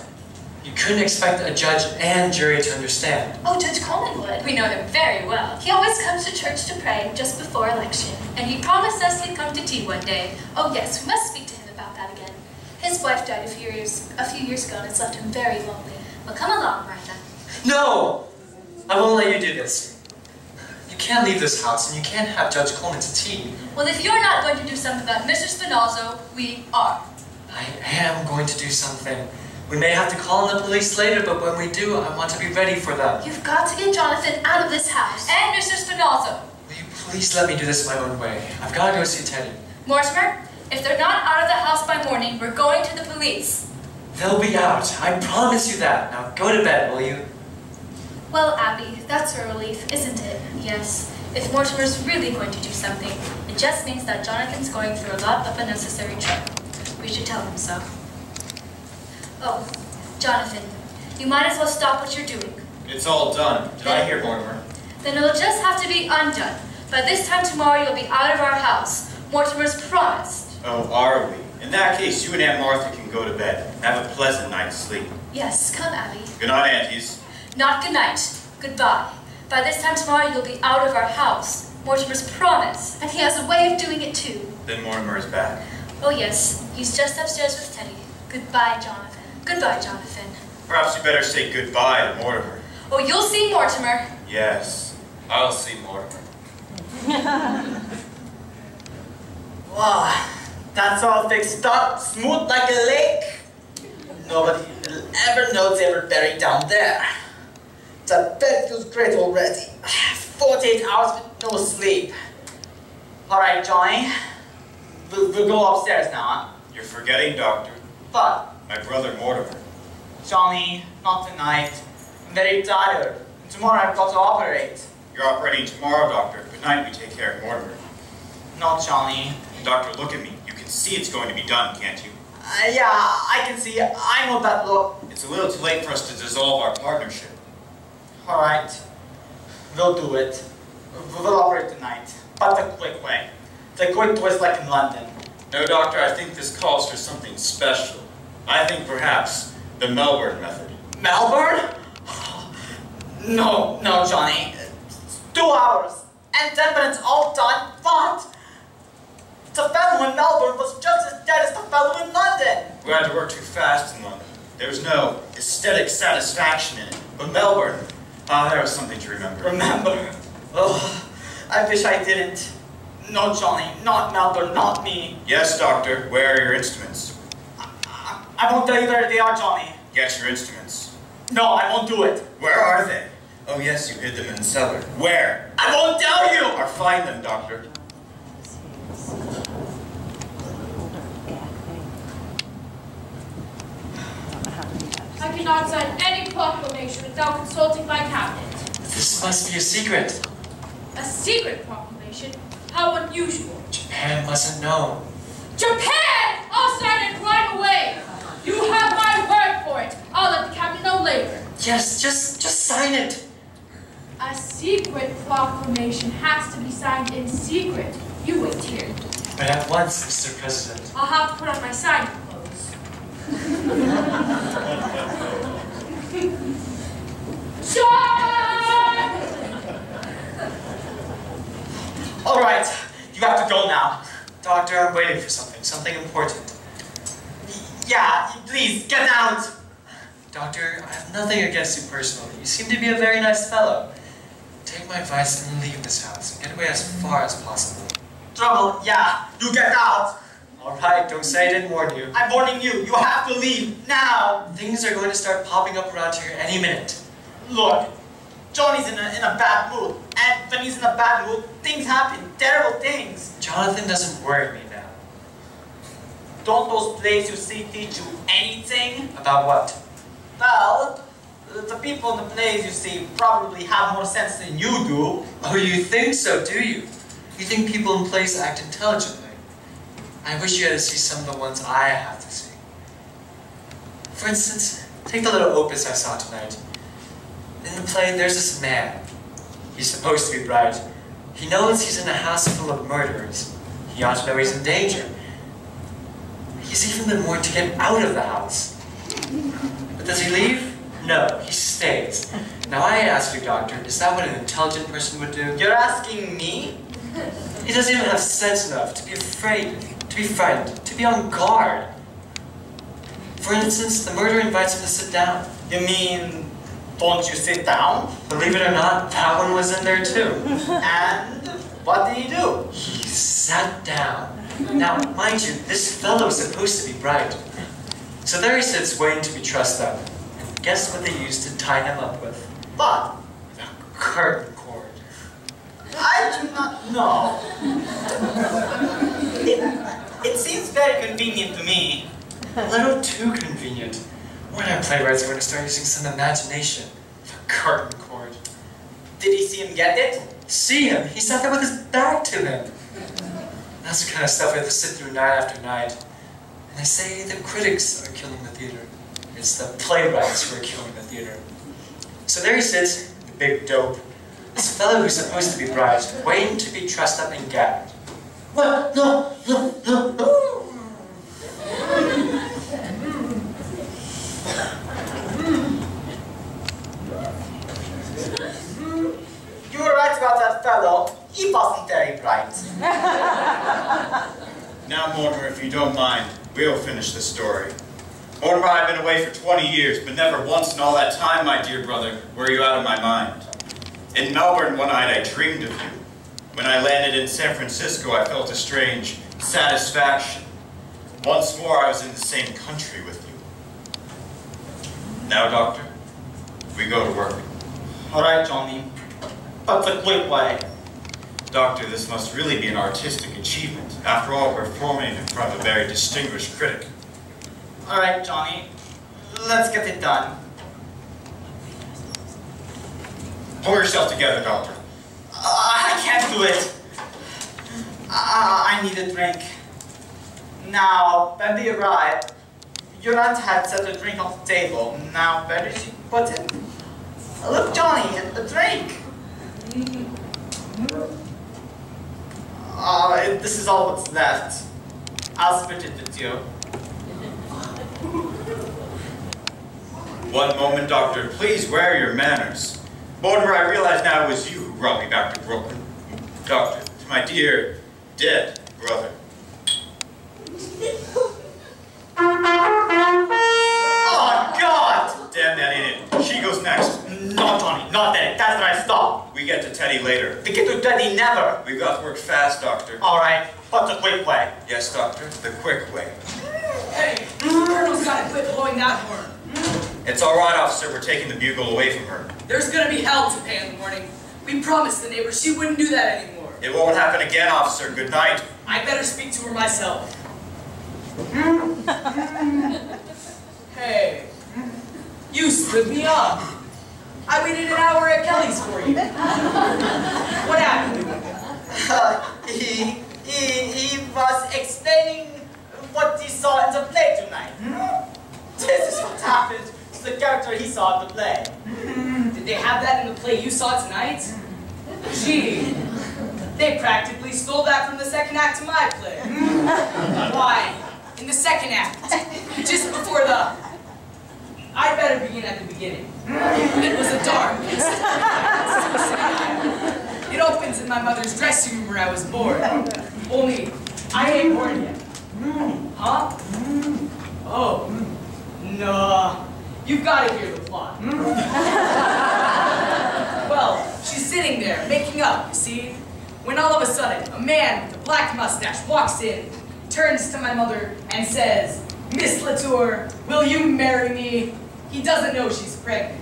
You couldn't expect a judge and jury to understand. Oh, Judge Coleman would. We know him very well. He always comes to church to pray just before election. And he promised us he'd come to tea one day. Oh yes, we must speak to him about that again. His wife died a few years ago and it's left him very lonely. Well, come along, Martha. No! I won't let you do this. You can't leave this house and you can't have Judge Coleman to tea. Well, if you're not going to do something about Mr. Spinozzo, we are. I am going to do something. We may have to call in the police later, but when we do, I want to be ready for them. You've got to get Jonathan out of this house. And Mr. Spinozzo. Will you please let me do this my own way? I've got to go see Teddy. Mortimer, if they're not out of the house by morning, we're going to the police. They'll be out. I promise you that. Now go to bed, will you? Well, Abby, that's a relief, isn't it? Yes. If Mortimer's really going to do something, it just means that Jonathan's going through a lot of unnecessary trouble. We should tell him so. Oh, Jonathan, you might as well stop what you're doing. It's all done. Did I hear Mortimer? Then it'll just have to be undone. By this time tomorrow, you'll be out of our house. Mortimer's promised. Oh, are we? In that case, you and Aunt Martha can go to bed. Have a pleasant night's sleep. Yes, come, Abby. Good night, aunties. Not good night. Goodbye. By this time tomorrow, you'll be out of our house. Mortimer's promised. And he has a way of doing it too. Then Mortimer is back. Oh yes, he's just upstairs with Teddy. Goodbye, Jonathan. Goodbye, Jonathan. Perhaps you better say goodbye to Mortimer. Oh, you'll see Mortimer. Yes, I'll see Mortimer. Wow, that's all fixed up, smooth like a lake. Nobody will ever know they were buried down there. The bed feels great already. 48 hours with no sleep. Alright, Johnny. We'll go upstairs now, huh? You're forgetting, Doctor. But, My brother Mortimer. Johnny, not tonight. I'm very tired. Tomorrow I've got to operate. You're operating tomorrow, Doctor. Good night, we take care of Mortimer. Not Johnny. Doctor, look at me. You can see it's going to be done, can't you? Yeah, I can see. I know that look. It's a little too late for us to dissolve our partnership. Alright. We'll do it. We'll operate tonight. but the quick way. The quick twist like in London. No, Doctor, I think this calls for something special. I think perhaps the Melbourne method. Melbourne? No, Johnny. 2 hours and 10 minutes all done, but the fellow in Melbourne was just as dead as the fellow in London. We had to work too fast in London. There was no aesthetic satisfaction in it. But Melbourne, there was something to remember. Remember? Oh, I wish I didn't. No, Johnny, not Melbourne, not me. Yes, Doctor, where are your instruments? I won't tell you where they are, Johnny. Get your instruments. No, I won't do it. Where are they? Oh yes, you hid them in the cellar. Where? I won't tell you! Or find them, Doctor. I cannot sign any proclamation without consulting my cabinet. This must be a secret. A secret proclamation? How unusual. Japan mustn't know. Japan! I'll sign it right away! You have my word for it. I'll let the cabinet know later. Yes, just sign it. A secret proclamation has to be signed in secret. You wait here. But at once, Mr. President. I'll have to put on my signing clothes. John! All right, you have to go now. Doctor, I'm waiting for something important. Yeah, please, get out. Doctor, I have nothing against you personally. You seem to be a very nice fellow. Take my advice and leave this house and get away as far as possible. Trouble, yeah, you get out. All right, don't say I didn't warn you. I'm warning you, you have to leave, now. Things are going to start popping up around here any minute. Look, Johnny's in a bad mood, and when he's in a bad mood, things happen, terrible things. Jonathan doesn't worry me now. Don't those plays you see teach you anything? About what? Well, the people in the plays you see probably have more sense than you do. Oh, you think so, do you? You think people in plays act intelligently? I wish you had to see some of the ones I have to see. For instance, take the little opus I saw tonight. In the play, there's this man. He's supposed to be bright. He knows he's in a house full of murderers. He ought to know he's in danger. He's even been warned to get out of the house. But does he leave? No, he stays. Now I ask you, Doctor, is that what an intelligent person would do? You're asking me? He doesn't even have sense enough to be afraid, to be frightened, to be on guard. For instance, the murderer invites him to sit down. You mean, don't you sit down? Believe it or not, that one was in there too. And what did he do? He sat down. Now, mind you, this fellow's supposed to be bright. So there he sits waiting to be trussed up. And guess what they used to tie him up with? What? A curtain cord. I do not know. It seems very convenient to me. A little too convenient. When our playwrights are going to start using some imagination. The curtain cord. Did he see him get it? See him? He sat there with his back to him. That's the kind of stuff we have to sit through night after night. And they say the critics are killing the theater. It's the playwrights who are killing the theater. So there he sits, the big dope. This fellow who's supposed to be bright, waiting to be trussed up and gagged. What? No. You were right about that fellow. He wasn't very bright. Now, Mortimer, if you don't mind, we'll finish the story. Mortimer, I've been away for 20 years, but never once in all that time, my dear brother, were you out of my mind. In Melbourne one night I dreamed of you. When I landed in San Francisco, I felt a strange satisfaction. Once more, I was in the same country with you. Now, Doctor, we go to work. All right, Johnny. But the quick way. Doctor, this must really be an artistic achievement. After all, we're performing in front of a very distinguished critic. All right, Johnny. Let's get it done. Pull yourself together, Doctor. I can't do it. I need a drink. Now, when they arrive, your aunt had set a drink on the table. Now, where did she put it? Look, Johnny, a drink. This is all what's left. I'll split it with you. One moment, Doctor. Please wear your manners. Mortimer, I realize now it was you who brought me back to Brooklyn. Doctor, to my dear, dead brother. Oh, God! Damn that idiot. She goes next. No, Tony, not that. That's where I stop. We get to Teddy later. We get to Teddy never. We've got to work fast, Doctor. All right, what's the quick way? Yes, Doctor, the quick way. Hey, the Colonel's gotta quit blowing that horn. It's all right, officer. We're taking the bugle away from her. There's gonna be hell to pay in the morning. We promised the neighbors she wouldn't do that anymore. It won't happen again, officer. Good night. I better speak to her myself. Hey, you stood me up. I waited an hour at Kelly's for you. What happened? He was explaining what he saw in the play tonight. This is what happened to the character he saw in the play. Did they have that in the play you saw tonight? Gee, they practically stole that from the second act of my play. Why, in the second act, just before the... I better begin at the beginning. It was a dark. It opens in my mother's dressing room where I was born. Only, I ain't born yet. Huh? Oh. No. You've got to hear the plot. Well, she's sitting there, making up, you see? When all of a sudden, a man with a black mustache walks in, turns to my mother, and says, "Miss Latour, will you marry me?" He doesn't know she's pregnant.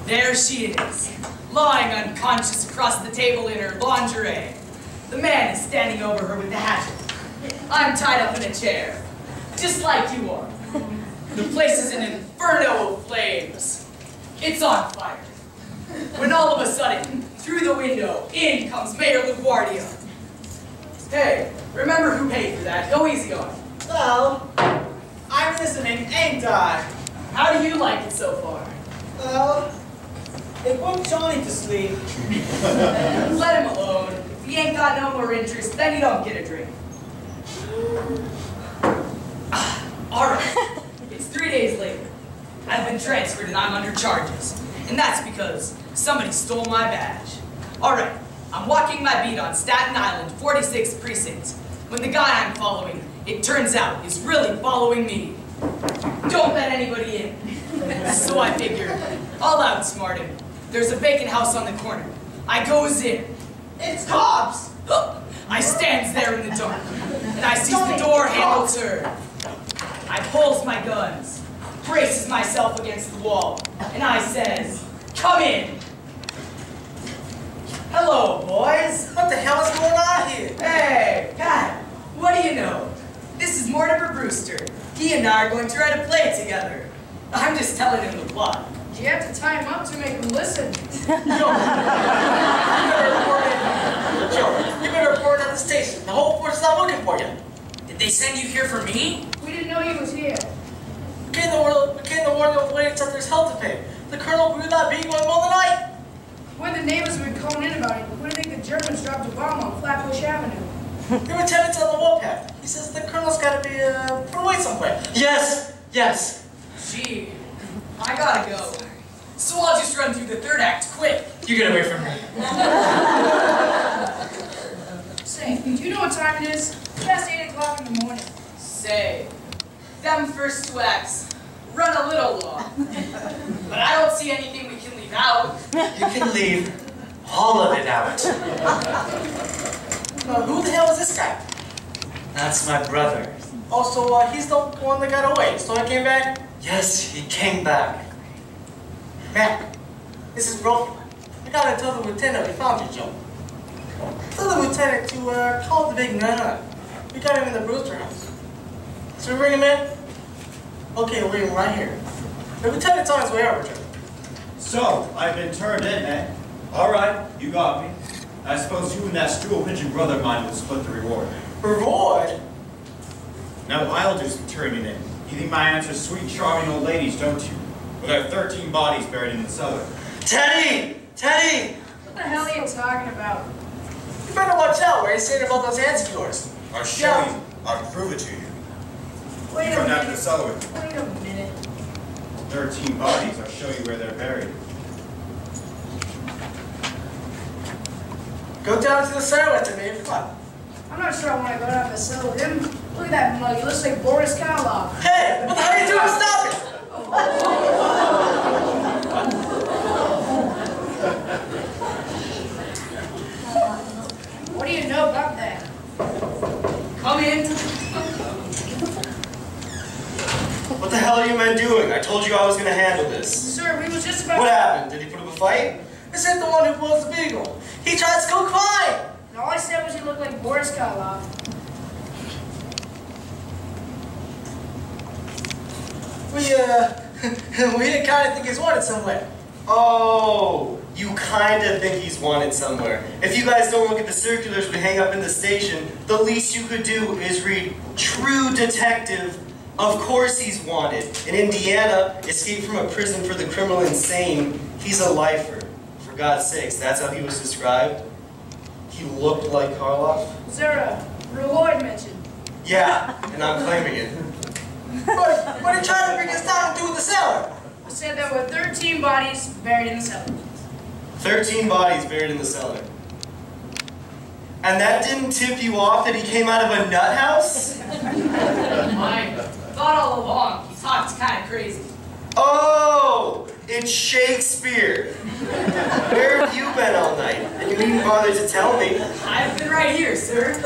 There she is, lying unconscious across the table in her lingerie. The man is standing over her with the hatchet. I'm tied up in a chair, just like you are. The place is an inferno of flames. It's on fire. When all of a sudden, through the window, in comes Mayor LaGuardia. Hey, remember who paid for that? Go easy on it. Well, I'm listening, ain't I? How do you like it so far? Well, it put Johnny to sleep. Let him alone. If he ain't got no more interest, then you don't get a drink. Alright, it's 3 days later. I've been transferred and I'm under charges. And that's because somebody stole my badge. Alright, I'm walking my beat on Staten Island, 46th Precinct, when the guy I'm following, it turns out, is really following me. Don't let anybody in. So I figure, I'll outsmart him. There's a vacant house on the corner. I goes in. It's cops! I stands there in the dark, and I sees the door handle turn. I pulls my guns, braces myself against the wall, and I says, "Come in." Hello, boys. What the hell is going on here? Hey, God, what do you know? This is Mortimer Brewster. He and I are going to write a play together. I'm just telling him the plot. You have to tie him up to make him listen. Joe, you better report at the station. The whole force is not looking for you. Did they send you here for me? We didn't know he was here. We came to warn you of waiting until there's hell to pay. The colonel blew that beat going all the night. When the neighbors were calling in about it, we think the Germans dropped a bomb on Flatbush Avenue. They were tenants on the warpath. He says the colonel's got to be put away somewhere. Yes, yes. Gee, I gotta go. So I'll just run through the third act quick. You get away from me. Say, do you know what time it is? It's past 8 o'clock in the morning. Say, them first two acts run a little long. But I don't see anything we can leave out. You can leave all of it out. Who the hell is this guy? That's my brother. Also, he's the one that got away, so I came back. Yes, he came back. Mac, this is Brooklyn. I gotta tell the lieutenant we found you, Joe. Tell the lieutenant to call the big man up. We got him in the Brewster house. So we bring him in? Okay, we'll leave him right here. Maybe tell it's on his way over, Joe. So, I've been turned in, eh? Alright, you got me. I suppose you and that stool pigeon brother of mine will split the reward. Reward? Now I'll do some turning in. You think my answer's sweet, charming old ladies, don't you? With our 13 bodies buried in the cellar. Teddy! Teddy! What the hell are you talking about? You better watch out where you're saying about those hands of yours. I'll show you. I'll prove it to you. Wait a Come down to the minute. cellar with me. Wait a minute. 13 bodies. I'll show you where they're buried. Go down to the cellar with him, man. Come on. I'm not sure I want to go down to the cell with him. Look at that mug. He looks like Boris Karloff. Hey, what the hell are you doing? Stop it! What do you know about that? Come in. What the hell are you men doing? I told you I was going to handle this. Sir, we was just about... What happened? Did he put up a fight? This ain't the one who blows the beagle. He tries to go crying. And all I said was he looked like Boris Karloff. We didn't kind of think he's wanted somewhere. Oh, you kind of think he's wanted somewhere. If you guys don't look at the circulars we hang up in the station, the least you could do is read True Detective. Of course he's wanted. In Indiana, escaped from a prison for the criminal insane. He's a lifer. For God's sakes, that's how he was described. He looked like Karloff. Is there a reward mentioned? Yeah, and I'm claiming it. What are you trying to bring us down and do in the cellar? I said there were 13 bodies buried in the cellar. 13 bodies buried in the cellar. And that didn't tip you off that he came out of a nut house? I thought all along he talked kind of crazy. Oh, it's Shakespeare. Where have you been all night? And you needn't bother to tell me. I've been right here, sir.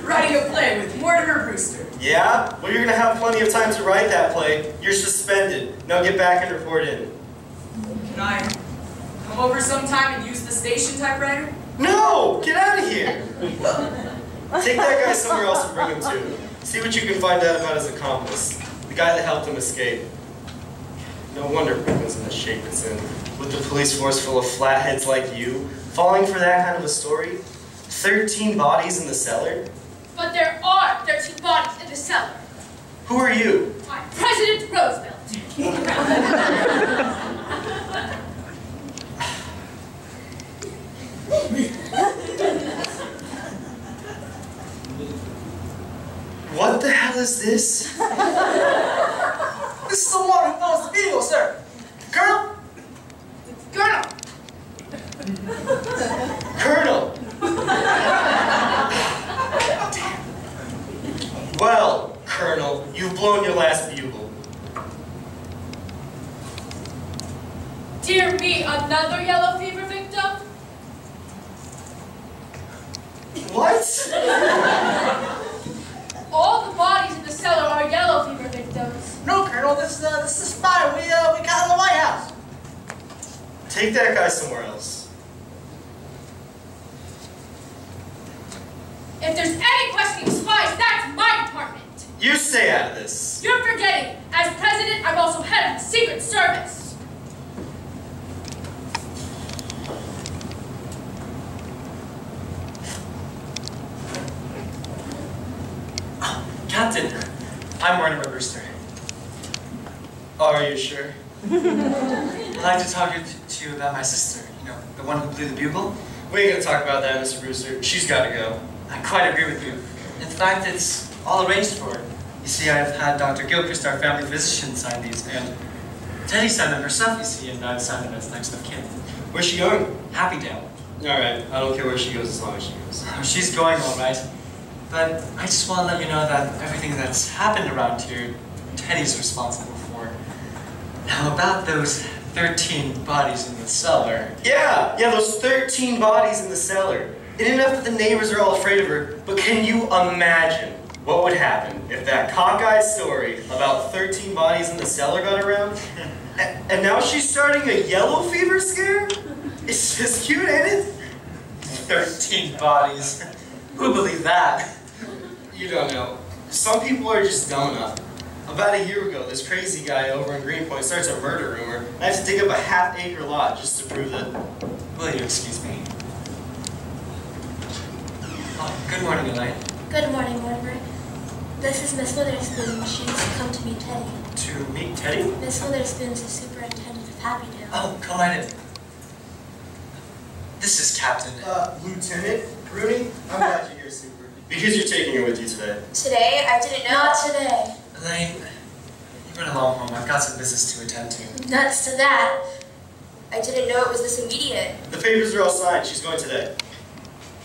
Writing a play with Mortimer Brewster. Yeah? Well, you're going to have plenty of time to write that play. You're suspended. Now get back and report in. Can I come over sometime and use the station typewriter? No! Get out of here! Take that guy somewhere else and bring him to. See what you can find out about his accomplice. The guy that helped him escape. No wonder Brooklyn's in the shape it's in. With the police force full of flatheads like you, falling for that kind of a story? 13 bodies in the cellar? But there are 13 bodies in the cellar. Who are you? I'm President Roosevelt. What the hell is this? This is the one who blows the beagle, sir. Colonel? Colonel! Colonel! Well, Colonel, you've blown your last bugle. Dear me, another yellow fever victim? What? All the bodies in the cellar are yellow fever victims. No, Colonel. This is a spy we got in the White House. Take that guy somewhere else. If there's any questioning spies, that's my department. You stay out of this. You're forgetting, as president, I'm also head of the Secret Service. Captain, I'm Mortimer Brewster. Are you sure? I'd like to talk to you about my sister, you know, the one who blew the bugle. We ain't gonna talk about that, Mr. Brewster. She's gotta go. I quite agree with you. In fact, it's all arranged for. You see, I've had Dr. Gilchrist, our family physician, sign these, and Teddy signed them herself, you see, and I've signed them as next of kin. Where's she going? Happydale. Alright, I don't care where she goes as long as she goes. Oh, she's going all right. But I just want to let you know that everything that's happened around here, Teddy's responsible for. Now, about those 13 bodies in the cellar. Yeah, those 13 bodies in the cellar. It ain't enough that the neighbors are all afraid of her, but can you imagine what would happen if that cockeyed story about 13 bodies in the cellar got around? And now she's starting a yellow fever scare? It's just cute, ain't it? 13 bodies. Who believed that? You don't know. Some people are just dumb enough. About a year ago, this crazy guy over in Greenpoint starts a murder rumor, and I have to dig up a half-acre lot just to prove it. Will you excuse me? Oh, good morning, Elaine. Good morning, Mortimer. This is Miss Witherspoon. She's come to meet Teddy. To meet Teddy? Miss Witherspoon's the superintendent of Happydale. Oh, come right in. This is Captain. Lieutenant Rooney? I'm glad you're here, Super. Because you're taking her with you today. Today? I didn't know. Not today. Elaine, you run along home. I've got some business to attend to. Nuts to that. I didn't know it was this immediate. The papers are all signed. She's going today.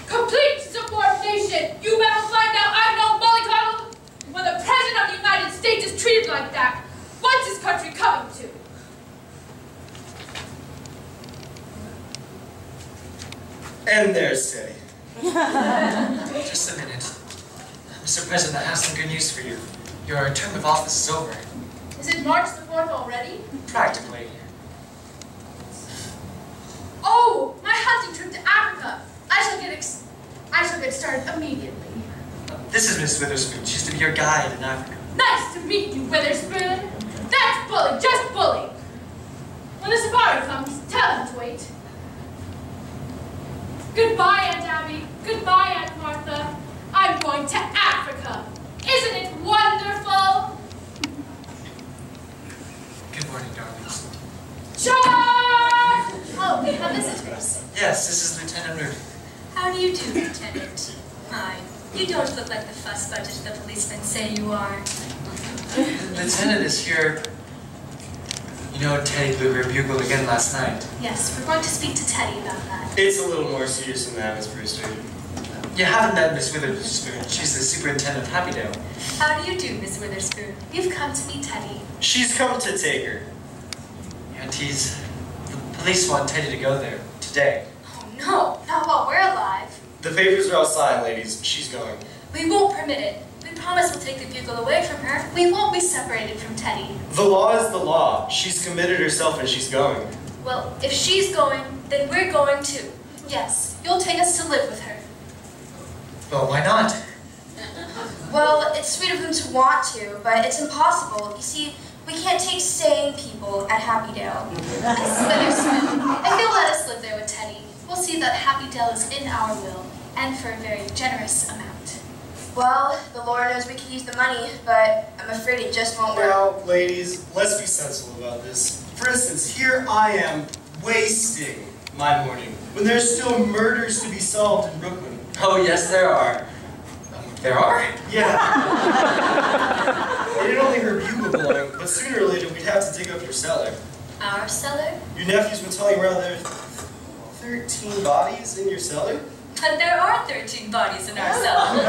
Complete subordination! You better find out I'm no mollycoddle! When the President of the United States is treated like that, what's his country coming to? And there's Teddy. Just a minute. Mr. President, I have some good news for you. Your term of office is over. Is it March the 4th already? Practically. Oh, my hunting trip to Africa! I shall get started immediately. This is Miss Witherspoon. She's to be your guide in Africa. Nice to meet you, Witherspoon. That's bully, just bully. When the safari comes, tell him to wait. Goodbye, Aunt Abby. Goodbye, Aunt Martha. I'm going to Africa. Isn't it wonderful? Good morning, darlings. Charge! Oh, we have visitors. Yes, this is Lieutenant Rooney. How do you do, Lieutenant? Hi. You don't look like the fuss budget the policemen say you are. The Lieutenant is here. You know, Teddy blew her bugle again last night. Yes, we're going to speak to Teddy about that. It's a little more serious than that, Miss Brewster. You haven't met Miss Witherspoon. She's the superintendent of Happydale. How do you do, Miss Witherspoon? You've come to meet Teddy. She's come to take her. Aunties, the police want Teddy to go there today. Oh no, not while we're alive. The papers are all signed, ladies. She's going. We won't permit it. We promise we'll take the bugle away from her. We won't be separated from Teddy. The law is the law. She's committed herself and she's going. Well, if she's going, then we're going too. Yes, you'll take us to live with her. Well, why not? Well, it's sweet of them to want to, but it's impossible. You see, we can't take sane people at Happydale. Miss Witherspoon, if you'll let us live there with Teddy, we'll see that Happydale is in our will, and for a very generous amount. Well, the Lord knows we could use the money, but I'm afraid it just won't work. Now, ladies, let's be sensible about this. For instance, here I am wasting my morning when there's still murders to be solved in Brooklyn. Oh, yes, there are. There are? Yeah. It ain't only her bugle blowing, but sooner or later we'd have to dig up your cellar. Our cellar? Your nephew's been telling around there 13 bodies in your cellar? But there are 13 bodies in our cellar.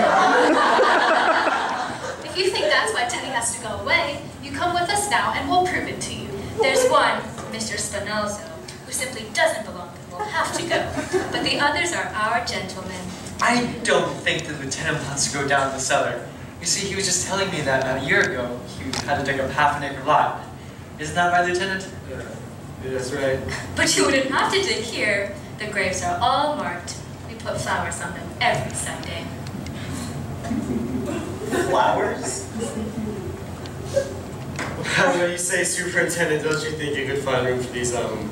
If you think that's why Teddy has to go away, you come with us now and we'll prove it to you. There's one, Mr. Spinozzo, who simply doesn't belong and will have to go. But the others are our gentlemen. I don't think the lieutenant wants to go down the cellar. You see, he was just telling me that a year ago he had to dig up half an acre lot. Isn't that right, Lieutenant? Yeah, that's right. But you wouldn't have to dig here. The graves are all marked. We put flowers on them every Sunday. Flowers? When you say superintendent, don't you think you could find room for these, Well,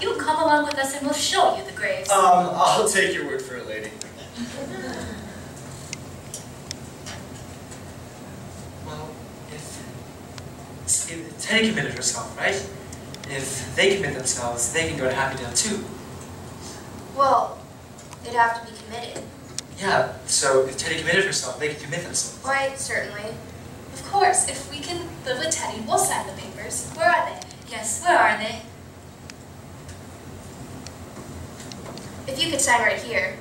you'll come along with us and we'll show you the graves. I'll take your word for it, lady. Well, if Teddy committed herself, right? If they commit themselves, they can go to Happydale too. Well, they'd have to be committed. Yeah, so if Teddy committed herself, they can commit themselves. Why, certainly. Of course, if we can live with Teddy, we'll sign the papers. Where are they? Yes, where are they? If you could sign right here.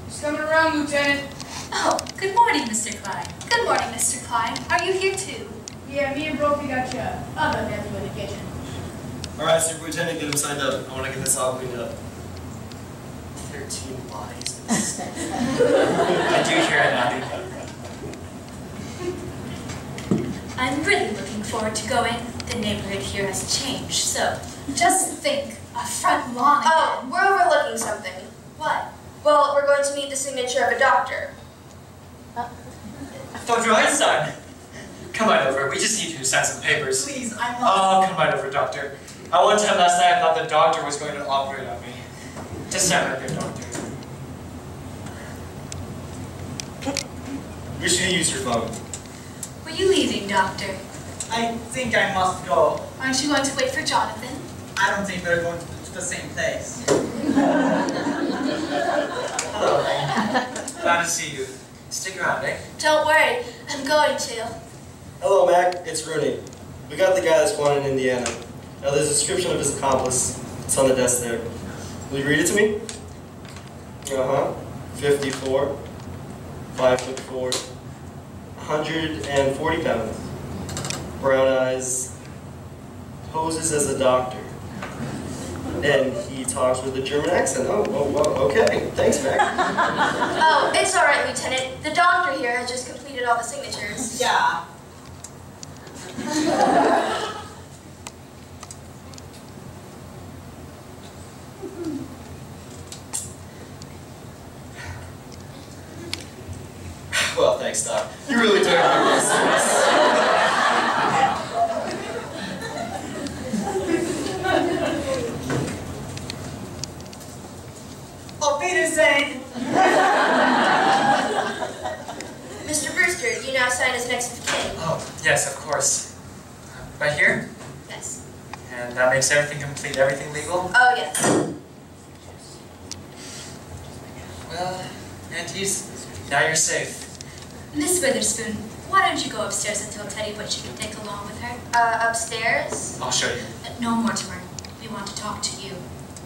She's coming around, Lieutenant. Oh, good morning, Mr. Klein. Good morning, Mr. Klein. Are you here too? Yeah, me and Brophy got your other nephew in the kitchen. Alright, Superintendent, get him signed up. I want to get this all cleaned up. 13 bodies. I do hear it, Abby. I'm really looking forward to going. The neighborhood here has changed, so just think, a front lawn again. Oh, we're overlooking something. What? Well, we're going to need the signature of a doctor. Dr. Einstein! Come on over. We just need you to sign some papers. Please, I'm Oh, come on over, doctor. One time last night I thought the doctor was going to operate on me. Just stand right there, doctor. We should use your phone. Were you leaving, Doctor? I think I must go. Aren't you going to wait for Jonathan? I don't think they're going to the same place. Hello. Glad to see you. Stick around, eh? Don't worry, I'm going to. Hello, Mac. It's Rooney. We got the guy that's wanted in Indiana. Now, there's a description of his accomplice. It's on the desk there. Will you read it to me? 54, 5'4", 140 pounds. Brown eyes. Poses as a doctor. And he talks with a German accent. Oh, okay. Thanks, Mac. Oh, it's all right, Lieutenant. The doctor here has just completed all the signatures. Yeah. Well, thanks, Doc. You really took it real serious. Auf Wiedersehen! Mr. Brewster, you now sign as next of kin. Oh, yes, of course. Right here? Yes. And that makes everything complete, everything legal? Oh, yes. Well, aunties, now you're safe. Miss Witherspoon, why don't you go upstairs and tell Teddy what she can take along with her? Upstairs? I'll show you. No, Mortimer. We want to talk to you.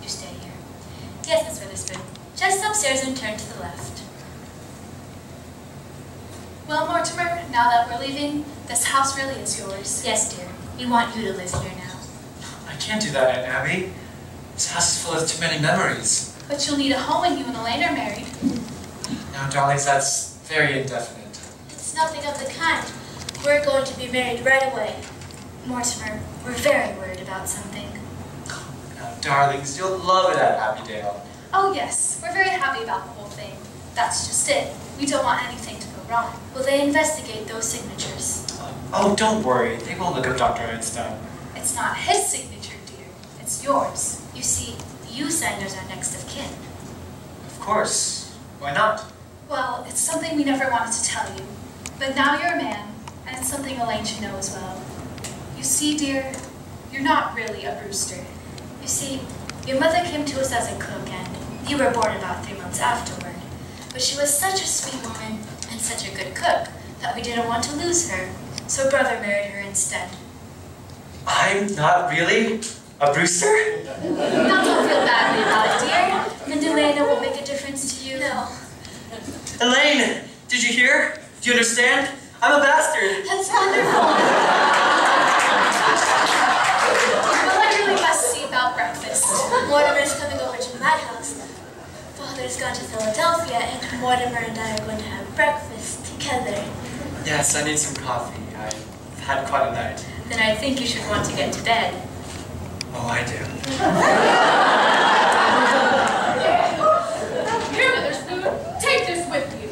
You stay here. Yes, Miss Witherspoon. Just upstairs and turn to the left. Well, Mortimer, now that we're leaving, this house really is yours. Yes, dear. We want you to live here now. I can't do that, Aunt Abby. This house is full of too many memories. But you'll need a home when you and Elaine are married. Now, darlings, that's very indefinite. It's nothing of the kind. We're going to be married right away. Mortimer, we're very worried about something. Now, darlings, you'll love it at Happydale. Oh yes, we're very happy about the whole thing. That's just it. We don't want anything to go wrong. Will they investigate those signatures? Oh, don't worry. They won't look up Dr. Einstein. It's not his signature, dear. It's yours. You see, you signed as our next of kin. Of course. Why not? Well, it's something we never wanted to tell you. But now you're a man, and it's something Elaine should know as well. You see, dear, you're not really a Brewster. You see, your mother came to us as a cook, and you were born about 3 months afterward. But she was such a sweet woman and such a good cook that we didn't want to lose her, so brother married her instead. I'm not really a Brewster? Now don't feel badly about it, dear. And Elena will make a difference to you. No. Elaine, did you hear? Do you understand? I'm a bastard. That's wonderful. Well, I really must see about breakfast. Mortimer's coming over to my house. Father's gone to Philadelphia, and Mortimer and I are going to have breakfast together. Yes, I need some coffee. I've had quite a night. Then I think you should want to get to bed. Oh, I do. Here, Witherspoon, take this with you.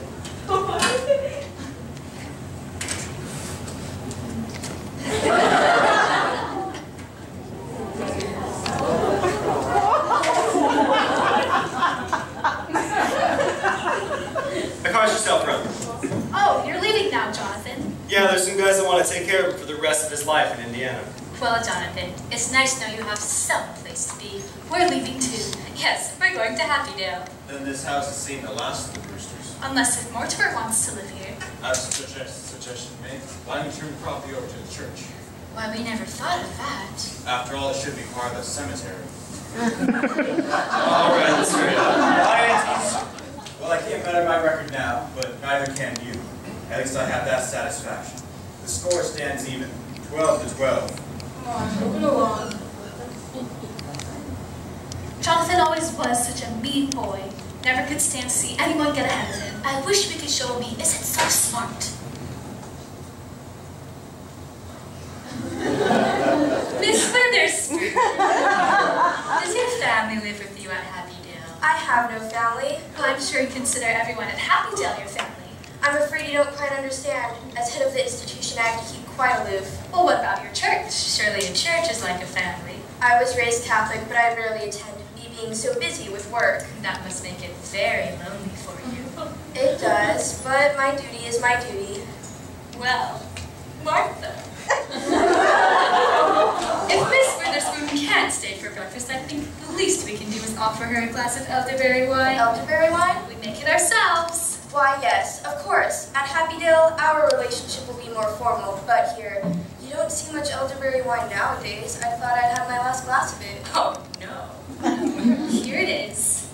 The car's yourself, brother. Oh, you're leaving now, Jonathan. Yeah, there's some guys that want to take care of him for the rest of his life in Indiana. Well, Jonathan, it's nice to know you have some place to be. We're leaving too. Yes, we're going to Happydale. Then this house has seen the last of the Brewsters. Unless if Mortimer wants to live here. As a suggestion made, why don't you turn the property over to the church? Why, we never thought of that. After all, it should be part of the cemetery. All right, let's hurry up. Hi, aunties. Well, I can't better my record now, but neither can you. At least I have that satisfaction. The score stands even, 12 to 12. Come on, move it along. Jonathan always was such a mean boy. Never could stand to see anyone get ahead of him. I wish we could show him he isn't so smart. Miss Witherspoon, does your family live with you at Happydale? I I have no family. Well, I'm sure you consider everyone at Happydale your family. I'm afraid you don't quite understand. As head of the institution, I have to keep quite aloof. Well, what about your church? Surely a church is like a family. I was raised Catholic, but I rarely attend, me being so busy with work. That must make it very lonely for you. It does, but my duty is my duty. Well, Martha. If Miss Witherspoon can't stay for breakfast, I think the least we can do is offer her a glass of elderberry wine. Elderberry wine? We make it ourselves. Why, yes, of course. At Happydale, our relationship will be more formal, but here, you don't see much elderberry wine nowadays. I thought I'd had my last glass of it. Oh, no. Here it is.